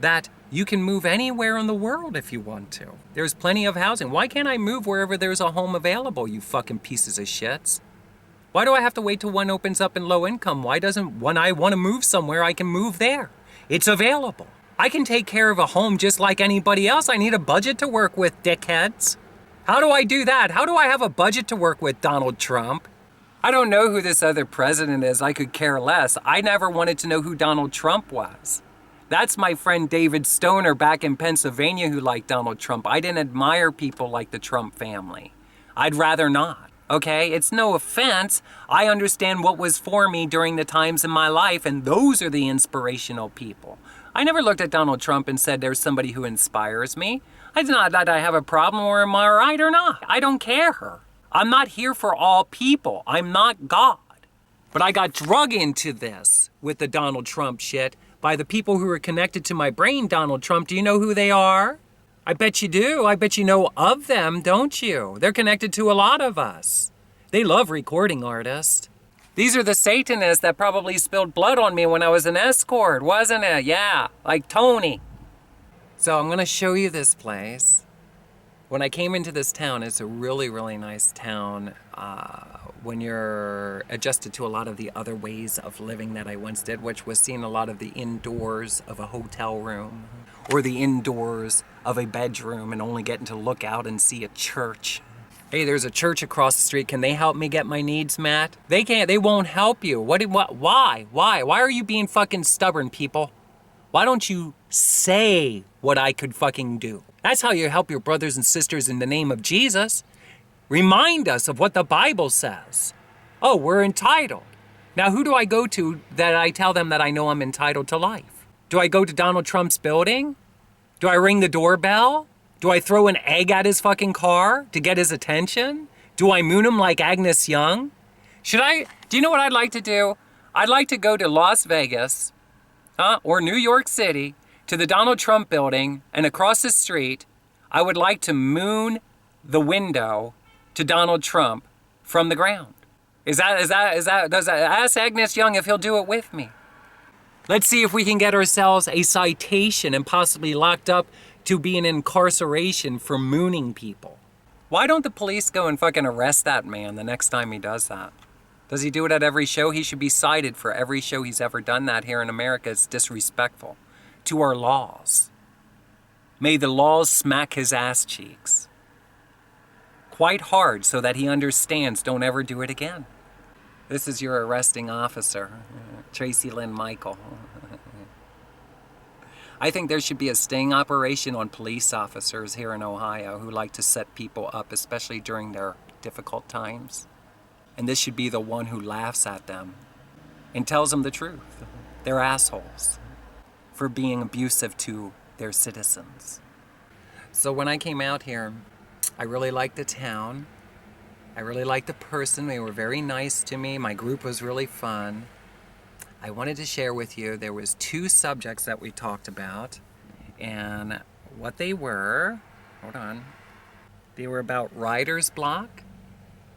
That you can move anywhere in the world if you want to. There's plenty of housing. Why can't I move wherever there's a home available, you fucking pieces of shits? Why do I have to wait till one opens up in low income? Why doesn't, when I want to move somewhere, I can move there? It's available. I can take care of a home just like anybody else. I need a budget to work with, dickheads. How do I do that? How do I have a budget to work with, Donald Trump? I don't know who this other president is. I could care less. I never wanted to know who Donald Trump was. That's my friend David Stoner back in Pennsylvania who liked Donald Trump. I didn't admire people like the Trump family. I'd rather not, okay? It's no offense. I understand what was for me during the times in my life, and those are the inspirational people. I never looked at Donald Trump and said there's somebody who inspires me. It's not that I have a problem or am I right or not. I don't care. I'm not here for all people. I'm not God. But I got drug into this with the Donald Trump shit by the people who are connected to my brain, Donald Trump. Do you know who they are? I bet you do. I bet you know of them, don't you? They're connected to a lot of us. They love recording artists. These are the Satanists that probably spilled blood on me when I was an escort, wasn't it? Yeah, like Tony. So I'm going to show you this place. When I came into this town, it's a really, really nice town when you're adjusted to a lot of the other ways of living that I once did, which was seeing a lot of the indoors of a hotel room or the indoors of a bedroom and only getting to look out and see a church. Hey, there's a church across the street. Can they help me get my needs met? They can't. They won't help you. Why? Why are you being fucking stubborn, people? Why don't you say what I could fucking do? That's how you help your brothers and sisters in the name of Jesus. Remind us of what the Bible says. Oh, we're entitled. Now, who do I go to that I tell them that I know I'm entitled to life? Do I go to Donald Trump's building? Do I ring the doorbell? Do I throw an egg at his fucking car to get his attention? Do I moon him like Agnes Young? Do you know what I'd like to do? I'd like to go to Las Vegas, or New York City, to the Donald Trump building, and across the street, I would like to moon the window to Donald Trump from the ground. Ask Agnes Young if he'll do it with me. Let's see if we can get ourselves a citation and possibly locked up to be in incarceration for mooning people. Why don't the police go and fucking arrest that man the next time he does that? Does he do it at every show? He should be cited for every show he's ever done that here in America. It's disrespectful to our laws. May the laws smack his ass cheeks quite hard so that he understands, don't ever do it again. This is your arresting officer, Tracilyn Michael. I think there should be a sting operation on police officers here in Ohio who like to set people up, especially during their difficult times. And this should be the one who laughs at them and tells them the truth. They're assholes for being abusive to their citizens. So when I came out here, I really liked the town. I really liked the person. They were very nice to me. My group was really fun. I wanted to share with you, there was 2 subjects that we talked about, and what they were, they were about writer's block.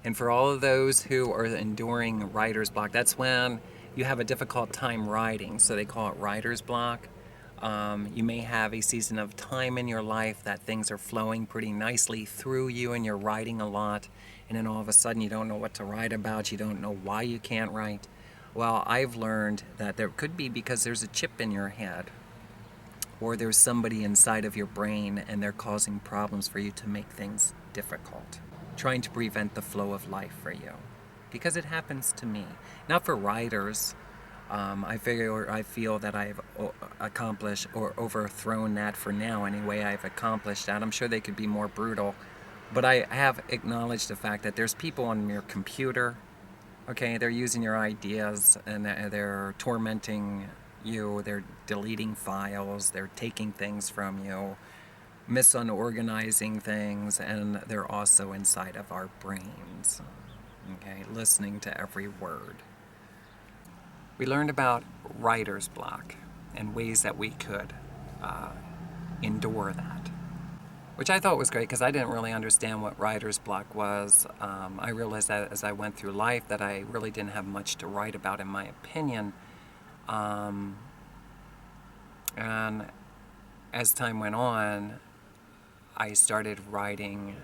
And for all of those who are enduring writer's block, that's when you have a difficult time writing, so they call it writer's block. You may have a season of time in your life that things are flowing pretty nicely through you and you're writing a lot, and then all of a sudden you don't know what to write about, you don't know why you can't write. Well, I've learned that there could be because there's a chip in your head, or there's somebody inside of your brain and they're causing problems for you to make things difficult, trying to prevent the flow of life for you. Because it happens to me. Not for writers. I feel that I've accomplished or overthrown that for now anyway. I've accomplished that. I'm sure they could be more brutal. But I have acknowledged the fact that there's people on your computer. Okay, they're using your ideas and they're tormenting you, they're deleting files, they're taking things from you, misorganizing things, and they're also inside of our brains, okay, listening to every word. We learned about writer's block and ways that we could endure that, which I thought was great because I didn't really understand what writer's block was. I realized that as I went through life that I really didn't have much to write about, in my opinion. And as time went on, I started writing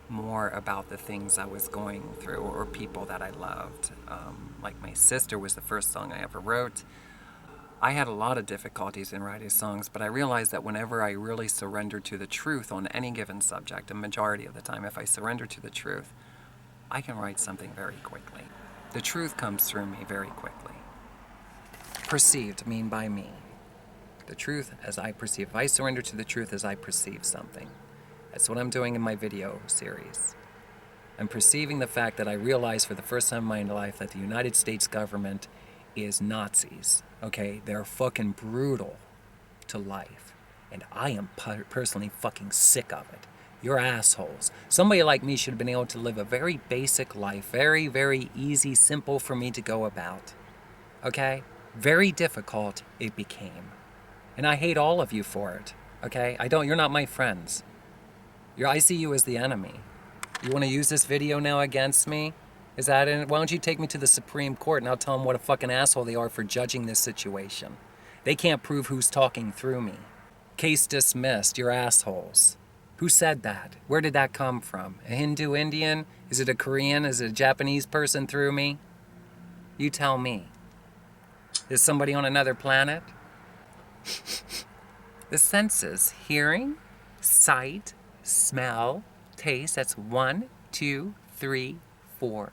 more about the things I was going through or people that I loved. Like My Sister was the first song I ever wrote. I had a lot of difficulties in writing songs, but I realized that whenever I really surrendered to the truth on any given subject, a majority of the time, if I surrender to the truth, I can write something very quickly. The truth comes through me very quickly. Perceived, mean by me. The truth as I perceive. If I surrender to the truth as I perceive something, that's what I'm doing in my video series. I'm perceiving the fact that I realize for the first time in my life that the United States government is Nazis. Okay, they're fucking brutal to life. And I am personally fucking sick of it. You're assholes. Somebody like me should have been able to live a very basic life. Very, very easy, simple for me to go about. Okay? Very difficult it became. And I hate all of you for it. Okay? You're not my friends. I see you as the enemy. You want to use this video now against me? Is that it? Why don't you take me to the Supreme Court and I'll tell them what a fucking asshole they are for judging this situation. They can't prove who's talking through me. Case dismissed, you're assholes. Who said that? Where did that come from? A Hindu Indian? Is it a Korean? Is it a Japanese person through me? You tell me. Is somebody on another planet? The senses, hearing, sight, smell, taste, that's 1, 2, 3, 4,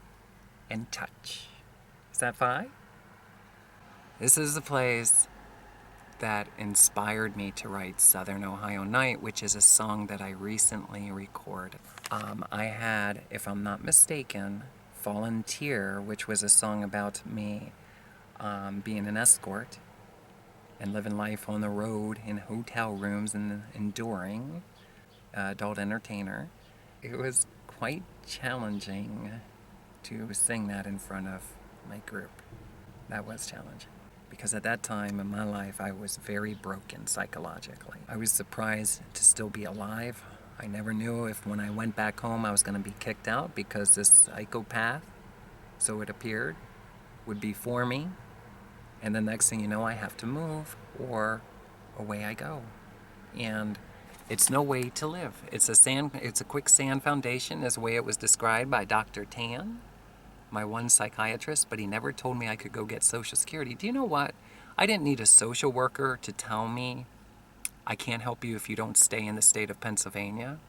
and touch. Is that 5? This is the place that inspired me to write Southern Ohio Night, which is a song that I recently recorded. I had, if I'm not mistaken, Volunteer, which was a song about me being an escort. and living life on the road in hotel rooms and enduring adult entertainer, it was quite challenging to sing that in front of my group. That was challenging. Because at that time in my life, I was very broken psychologically. I was surprised to still be alive. I never knew if when I went back home I was going to be kicked out because this psychopath, so it appeared, would be for me. And the next thing you know, I have to move or away I go. And it's no way to live. It's a quicksand foundation, is the way it was described by Dr. Tan, my one psychiatrist, but he never told me I could go get Social Security. Do you know what? I didn't need a social worker to tell me I can't help you if you don't stay in the state of Pennsylvania.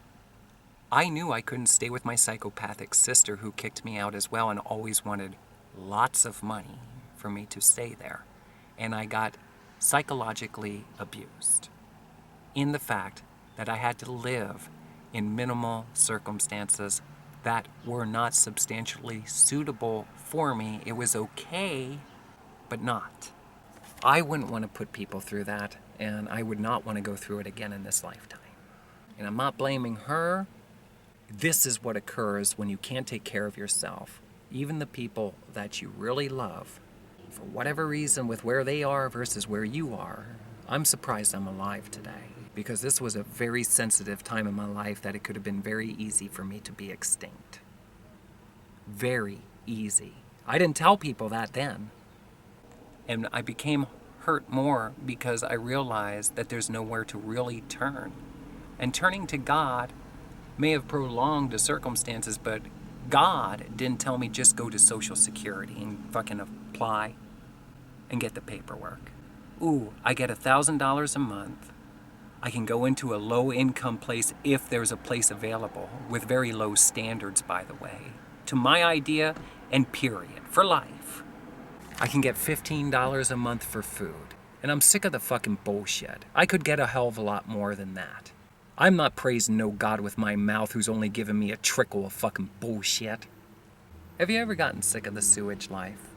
I knew I couldn't stay with my psychopathic sister who kicked me out as well and always wanted lots of money for me to stay there. And I got psychologically abused in the fact that I had to live in minimal circumstances that were not substantially suitable for me. It was okay, but not. I wouldn't want to put people through that, and I would not want to go through it again in this lifetime. And I'm not blaming her. This is what occurs when you can't take care of yourself. Even the people that you really love, for whatever reason, with where they are versus where you are, I'm surprised I'm alive today. Because this was a very sensitive time in my life that it could have been very easy for me to be extinct. Very easy. I didn't tell people that then. And I became hurt more because I realized that there's nowhere to really turn. And turning to God may have prolonged the circumstances, but God didn't tell me just go to Social Security and fucking apply and get the paperwork. Ooh, I get $1,000 a month. I can go into a low-income place if there's a place available, with very low standards, by the way, to my idea and period, for life. I can get $15 a month for food, and I'm sick of the fucking bullshit. I could get a hell of a lot more than that. I'm not praising no God with my mouth who's only given me a trickle of fucking bullshit. Have you ever gotten sick of the sewage life?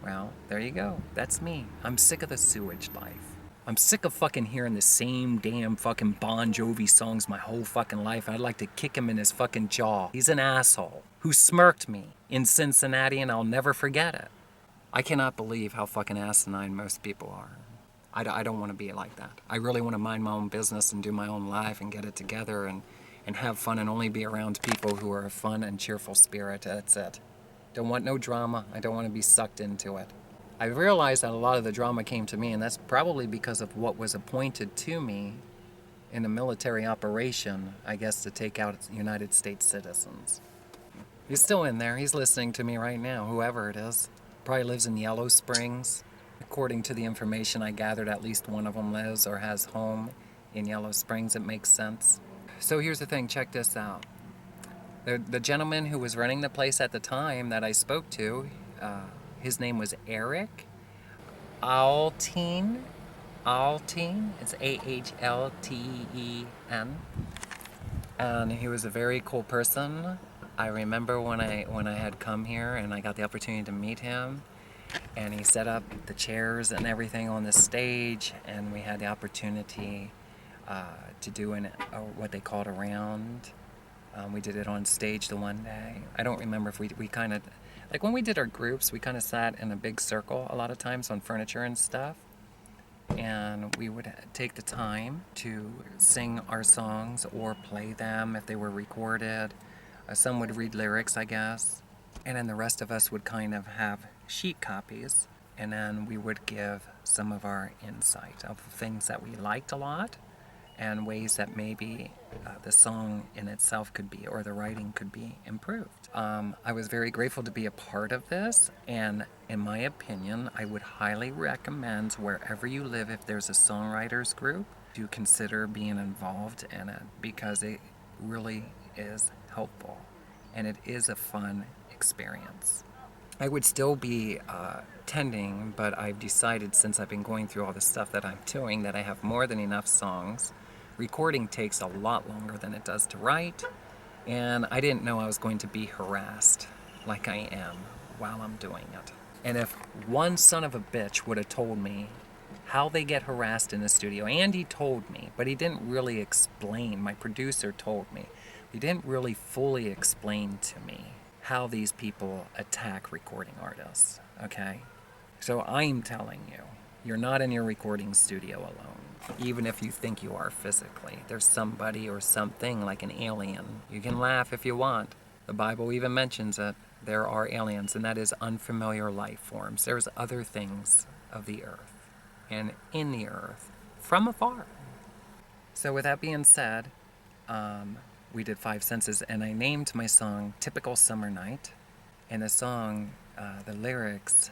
Well, there you go. That's me. I'm sick of the sewage life. I'm sick of fucking hearing the same damn fucking Bon Jovi songs my whole fucking life. I'd like to kick him in his fucking jaw. He's an asshole who smirked me in Cincinnati, and I'll never forget it. I cannot believe how fucking asinine most people are. I don't want to be like that. I really want to mind my own business and do my own life and get it together and have fun and only be around people who are a fun and cheerful spirit. That's it. Don't want no drama. I don't want to be sucked into it. I realized that a lot of the drama came to me, and that's probably because of what was appointed to me in a military operation, I guess, to take out United States citizens. He's still in there. He's listening to me right now, whoever it is. Probably lives in Yellow Springs. According to the information I gathered, at least one of them lives or has home in Yellow Springs. It makes sense. So here's the thing. Check this out. The gentleman who was running the place at the time that I spoke to, his name was Eric Alteen. It's Ahlteen. And he was a very cool person. I remember when I had come here and I got the opportunity to meet him, and he set up the chairs and everything on the stage, and we had the opportunity to do what they called a round. We did it on stage the one day. I don't remember if we kind of, like when we did our groups, we kind of sat in a big circle a lot of times on furniture and stuff. And we would take the time to sing our songs or play them if they were recorded. Some would read lyrics, I guess. And then the rest of us would kind of have sheet copies. And then we would give some of our insight of things that we liked a lot and ways that maybe the song in itself could be, or the writing could be improved. I was very grateful to be a part of this, and in my opinion, I would highly recommend wherever you live, if there's a songwriters group, to consider being involved in it, because it really is helpful, and it is a fun experience. I would still be tending, but I've decided, since I've been going through all the stuff that I'm doing, that I have more than enough songs. Recording takes a lot longer than it does to write, and I didn't know I was going to be harassed like I am while I'm doing it. And if one son of a bitch would have told me how they get harassed in the studio. Andy told me, but he didn't really explain. My producer told me. He didn't really fully explain to me how these people attack recording artists, okay? So I'm telling you, you're not in your recording studio alone. Even if you think you are physically, there's somebody or something like an alien. You can laugh if you want. The Bible even mentions it. There are aliens, and that is unfamiliar life forms. There's other things of the earth and in the earth from afar. So with that being said, we did 5 senses, and I named my song Typical Summer Night. And the song, the lyrics,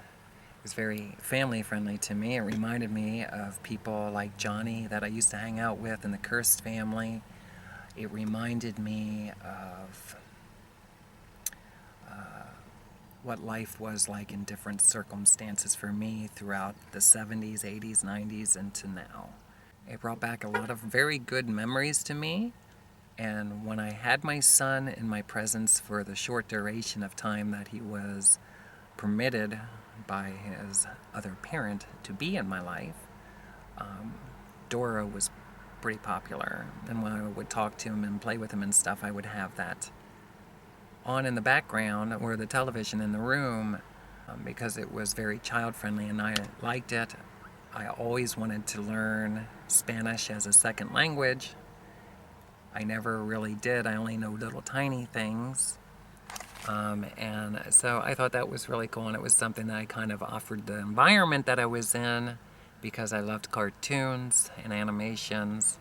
was very family friendly to me. It reminded me of people like Johnny that I used to hang out with in the Cursed family. It reminded me of what life was like in different circumstances for me throughout the 70s, 80s, 90s, and to now. It brought back a lot of very good memories to me. And when I had my son in my presence for the short duration of time that he was permitted by his other parent to be in my life, Dora was pretty popular. And when I would talk to him and play with him and stuff, I would have that on in the background or the television in the room because it was very child friendly and I liked it. I always wanted to learn Spanish as a second language. I never really did. I only know little tiny things. And so I thought that was really cool, and it was something that I kind of offered the environment that I was in because I loved cartoons and animations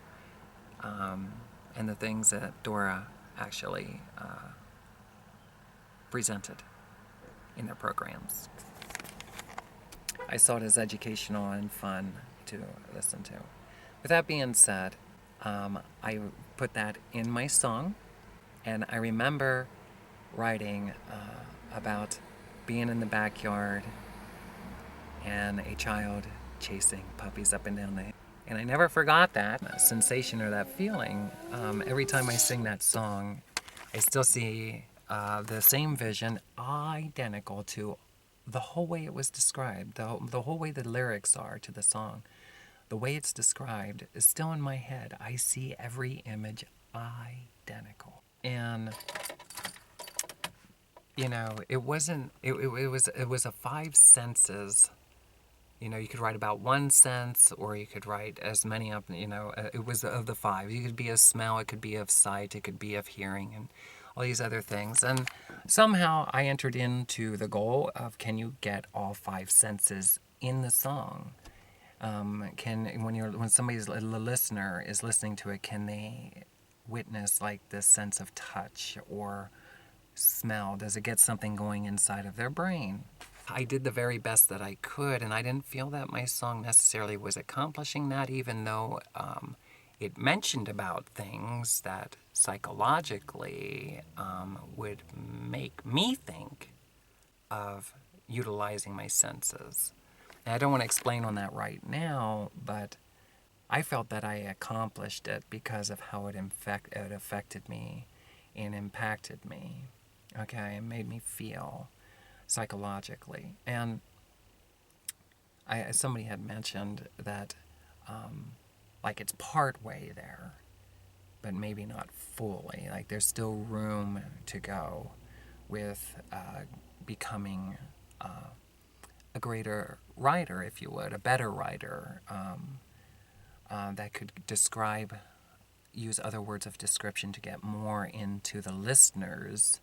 and the things that Dora actually presented in their programs. I saw it as educational and fun to listen to. With that being said, I put that in my song, and I remember writing about being in the backyard and a child chasing puppies up and down the hill. And I never forgot that sensation or that feeling. Every time I sing that song, I still see the same vision, identical to the whole way it was described, the whole way the lyrics are to the song. The way it's described is still in my head. I see every image identical. And you know, it wasn't, it was a 5 senses. You know, you could write about 1 sense, or you could write as many of, you know, it was of the 5. You could be of smell, it could be of sight, it could be of hearing, and all these other things. And somehow I entered into the goal of, can you get all 5 senses in the song? When somebody's, a listener is listening to it, can they witness like this sense of touch or smell? Does it get something going inside of their brain? I did the very best that I could, and I didn't feel that my song necessarily was accomplishing that, even though it mentioned about things that psychologically would make me think of utilizing my senses. And I don't want to explain on that right now, but I felt that I accomplished it because of how it affected me and impacted me. Okay, it made me feel psychologically. And somebody had mentioned that like it's part way there, but maybe not fully. Like there's still room to go with becoming a greater writer, if you would, a better writer that could use other words of description to get more into the listener's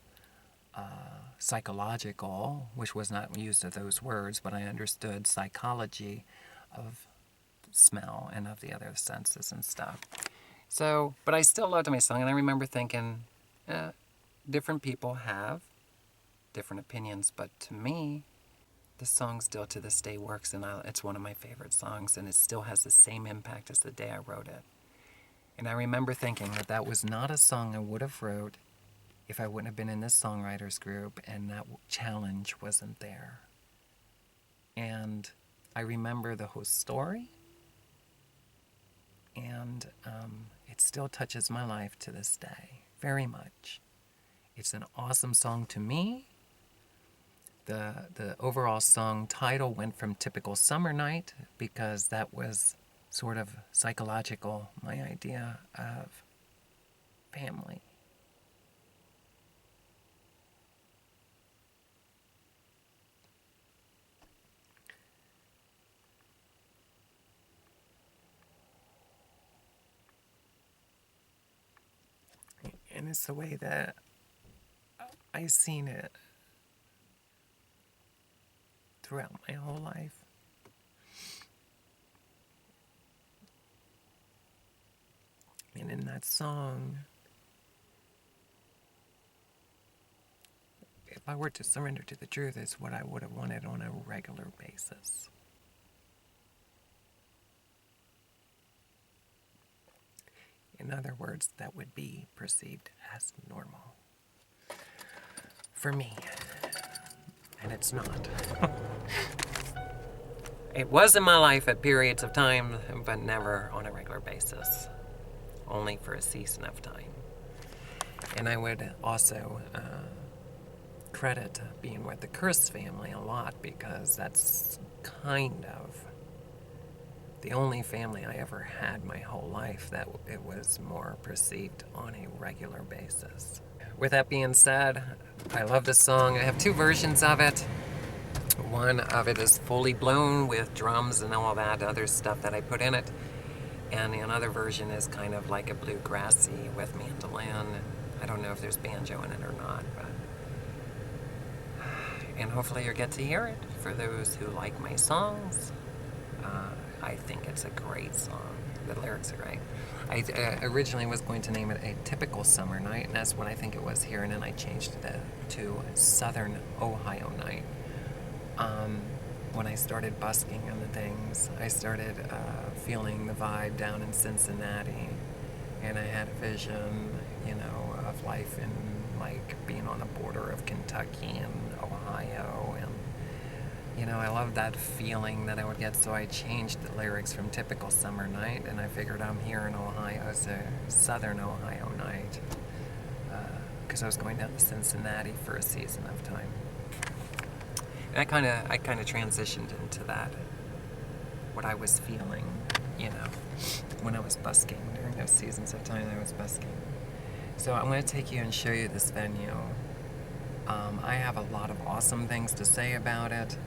psychological, which was not used of those words, but I understood psychology of smell and of the other senses and stuff. So, but I still loved my song, and I remember thinking, different people have different opinions, but to me, the song still to this day works, and it's one of my favorite songs, and it still has the same impact as the day I wrote it. And I remember thinking that that was not a song I would have wrote if I wouldn't have been in this songwriters group and that challenge wasn't there. And I remember the whole story, and it still touches my life to this day, very much. It's an awesome song to me. The overall song title went from Typical Summer Night because that was sort of psychological, my idea of family. And it's the way that I've seen it throughout my whole life. And in that song, if I were to surrender to the truth, it's what I would have wanted on a regular basis. In other words, that would be perceived as normal. For me. And it's not. It was in my life at periods of time, but never on a regular basis. Only for a season of time. And I would also credit being with the Curse family a lot because that's kind of the only family I ever had my whole life that it was more perceived on a regular basis. With that being said, I love this song. I have two versions of it. One of it is fully blown with drums and all that other stuff that I put in it. And another version is kind of like a bluegrassy with mandolin. I don't know if there's banjo in it or not, but... And hopefully you'll get to hear it. For those who like my songs, I think it's a great song. The lyrics are great. I originally was going to name it A Typical Summer Night, and that's what I think it was here, and then I changed it to Southern Ohio Night. When I started busking and the things, I started feeling the vibe down in Cincinnati, and I had a vision, of life in, like, being on the border of Kentucky and Ohio, and I loved that feeling that I would get, so I changed the lyrics from Typical Summer Night, and I figured I'm here in Ohio, so Southern Ohio Night, because I was going down to Cincinnati for a season of time. And I kind of transitioned into that, what I was feeling, when I was busking, during those seasons of time I was busking. So I'm going to take you and show you this venue. I have a lot of awesome things to say about it.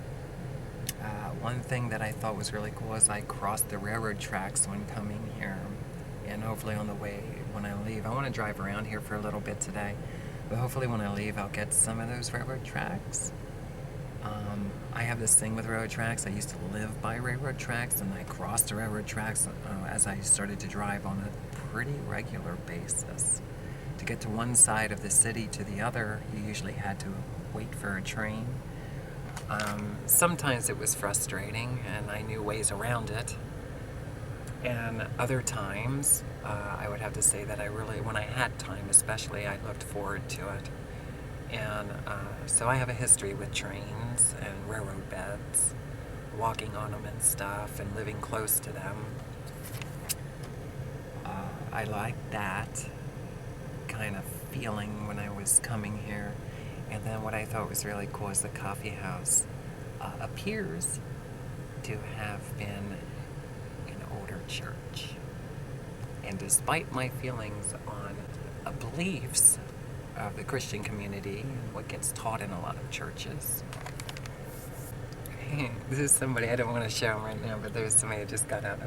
One thing that I thought was really cool is I crossed the railroad tracks when coming here, and hopefully on the way when I leave, I want to drive around here for a little bit today, but hopefully when I leave I'll get some of those railroad tracks. I have this thing with railroad tracks. I used to live by railroad tracks, and I crossed the railroad tracks as I started to drive on a pretty regular basis. To get to one side of the city to the other, you usually had to wait for a train. Sometimes it was frustrating, and I knew ways around it. And other times, I would have to say that when I had time especially, I looked forward to it. And so I have a history with trains and railroad beds, walking on them and stuff, and living close to them. I liked that kind of feeling when I was coming here. And then what I thought was really cool is the coffee house appears to have been an older church. And despite my feelings on beliefs of the Christian community and what gets taught in a lot of churches, this is somebody, I don't want to show them right now, but there's somebody that just got out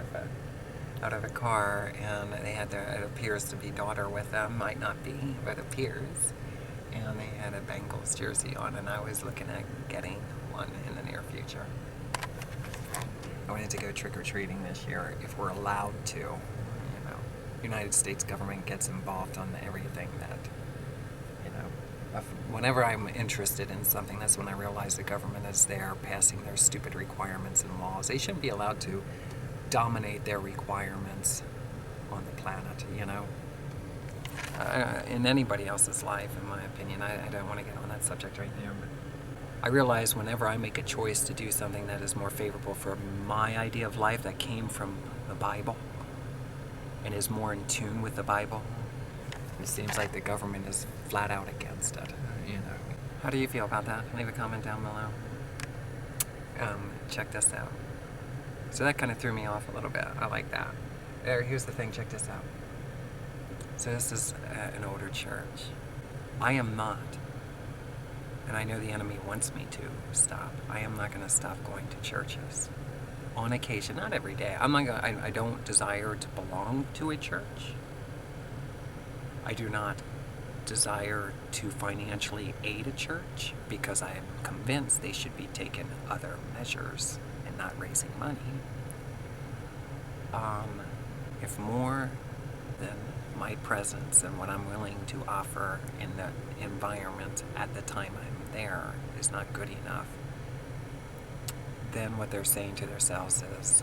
of a car, and they had it appears to be daughter with them, might not be, but appears. And they had a Bengals jersey on, and I was looking at getting one in the near future. I wanted to go trick-or-treating this year if we're allowed to. United States government gets involved on everything that, whenever I'm interested in something, that's when I realize the government is there passing their stupid requirements and laws. They shouldn't be allowed to dominate their requirements on the planet, in anybody else's life, in my opinion. I don't want to get on that subject right now, but I realize whenever I make a choice to do something that is more favorable for my idea of life that came from the Bible and is more in tune with the Bible, it seems like the government is flat out against it, How do you feel about that? Leave a comment down below. Check this out. So that kind of threw me off a little bit. I like that. Here's the thing, check this out. So this is an older church. I am not, and I know the enemy wants me to stop. I am not going to stop going to churches. On occasion, not every day. I don't desire to belong to a church. I do not desire to financially aid a church because I am convinced they should be taking other measures and not raising money. If more than my presence and what I'm willing to offer in the environment at the time I'm there is not good enough, then what they're saying to themselves is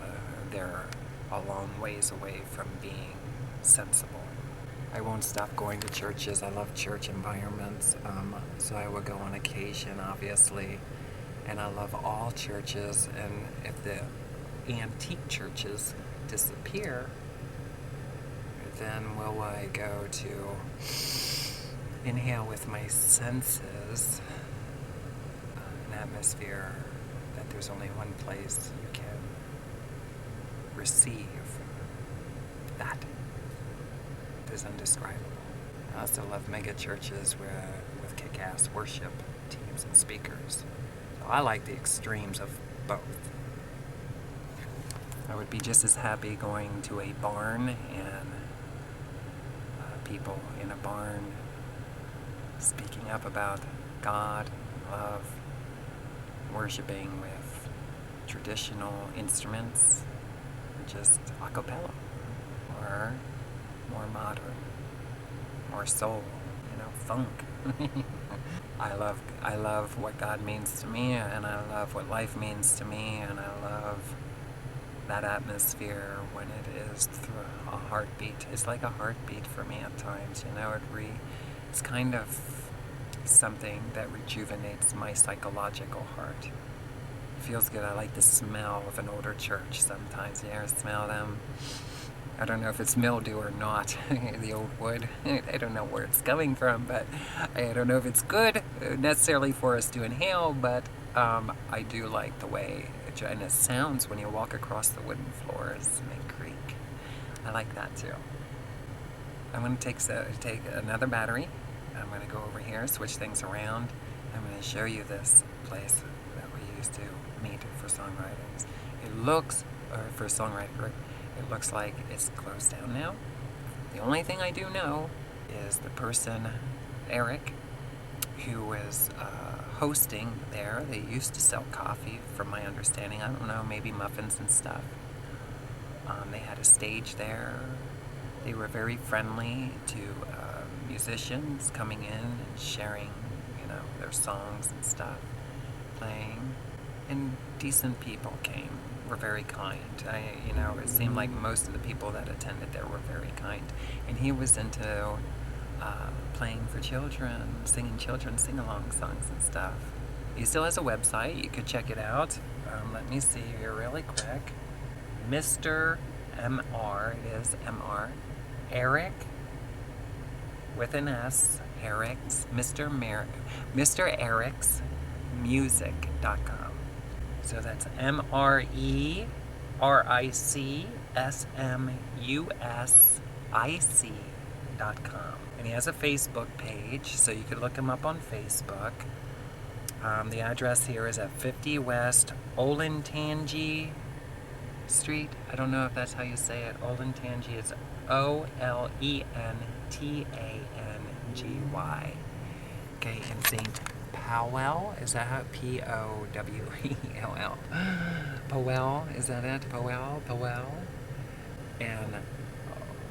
they're a long ways away from being sensible. I won't stop going to churches. I love church environments, so I will go on occasion, obviously. And I love all churches, and if the antique churches disappear, then will I go to inhale with my senses an atmosphere that there's only one place you can receive that is indescribable. I also love mega churches with kick-ass worship teams and speakers. So I like the extremes of both. I would be just as happy going to a barn and people in a barn speaking up about God, love, worshiping with traditional instruments, just a cappella, or more modern, more soul, funk. I love what God means to me, and I love what life means to me, and I love that atmosphere when it is through a heartbeat. It's like a heartbeat for me at times, it's kind of something that rejuvenates my psychological heart. It feels good. I like the smell of an older church sometimes. You ever smell them? I don't know if it's mildew or not, the old wood. I don't know where it's coming from, but I don't know if it's good necessarily for us to inhale, but I do like the way it sounds when you walk across the wooden floors and they creak. I like that too. I'm going to take another battery. I'm going to go over here, switch things around. I'm going to show you this place that we used to meet for songwriters. It looks like it's closed down now. The only thing I do know is the person, Eric, who was hosting there. They used to sell coffee, from my understanding. I don't know, maybe muffins and stuff. They had a stage there. They were very friendly to musicians coming in and sharing, their songs and stuff, playing. And decent people were very kind. It seemed like most of the people that attended there were very kind. And he was into playing for children, singing children sing-along songs and stuff. He still has a website. You could check it out. Let me see here really quick. Mr. MR, it is MR, Eric, with an S, Eric's, Mr. Eric's music.com. So that's MRERICSMUSIC.com. And he has a Facebook page, so you could look him up on Facebook. The address here is at 50 West Olentangy Street. I don't know if that's how you say it. Olentangy. It's Olentangy. Okay, in St. Powell, is that how? Powell. Powell, is that it? Powell. And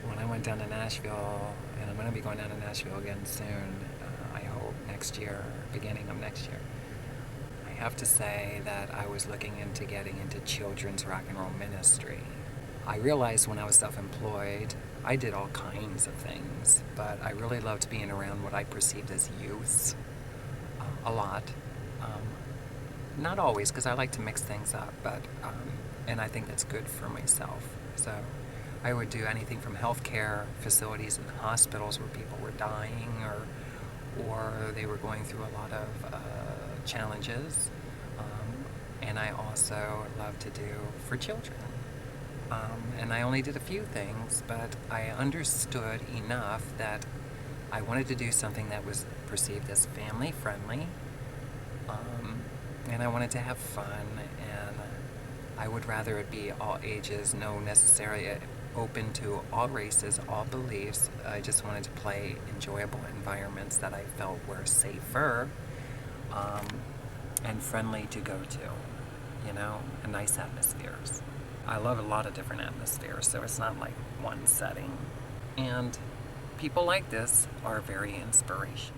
when I went down to Nashville, and I'm going to be going down to Nashville again soon, I hope beginning of next year, I have to say that I was looking into getting into children's rock and roll ministry. I realized when I was self-employed, I did all kinds of things, but I really loved being around what I perceived as youth a lot. Not always, because I like to mix things up, but and I think that's good for myself. So I would do anything from healthcare facilities and hospitals where people were dying, or they were going through a lot of challenges. And I also love to do for children. And I only did a few things, but I understood enough that I wanted to do something that was perceived as family friendly, and I wanted to have fun, and I would rather it be all ages, no necessarily open to all races, all beliefs. I just wanted to play enjoyable environments that I felt were safer and friendly to go to, and nice atmospheres. I love a lot of different atmospheres, so it's not like one setting. And people like this are very inspirational.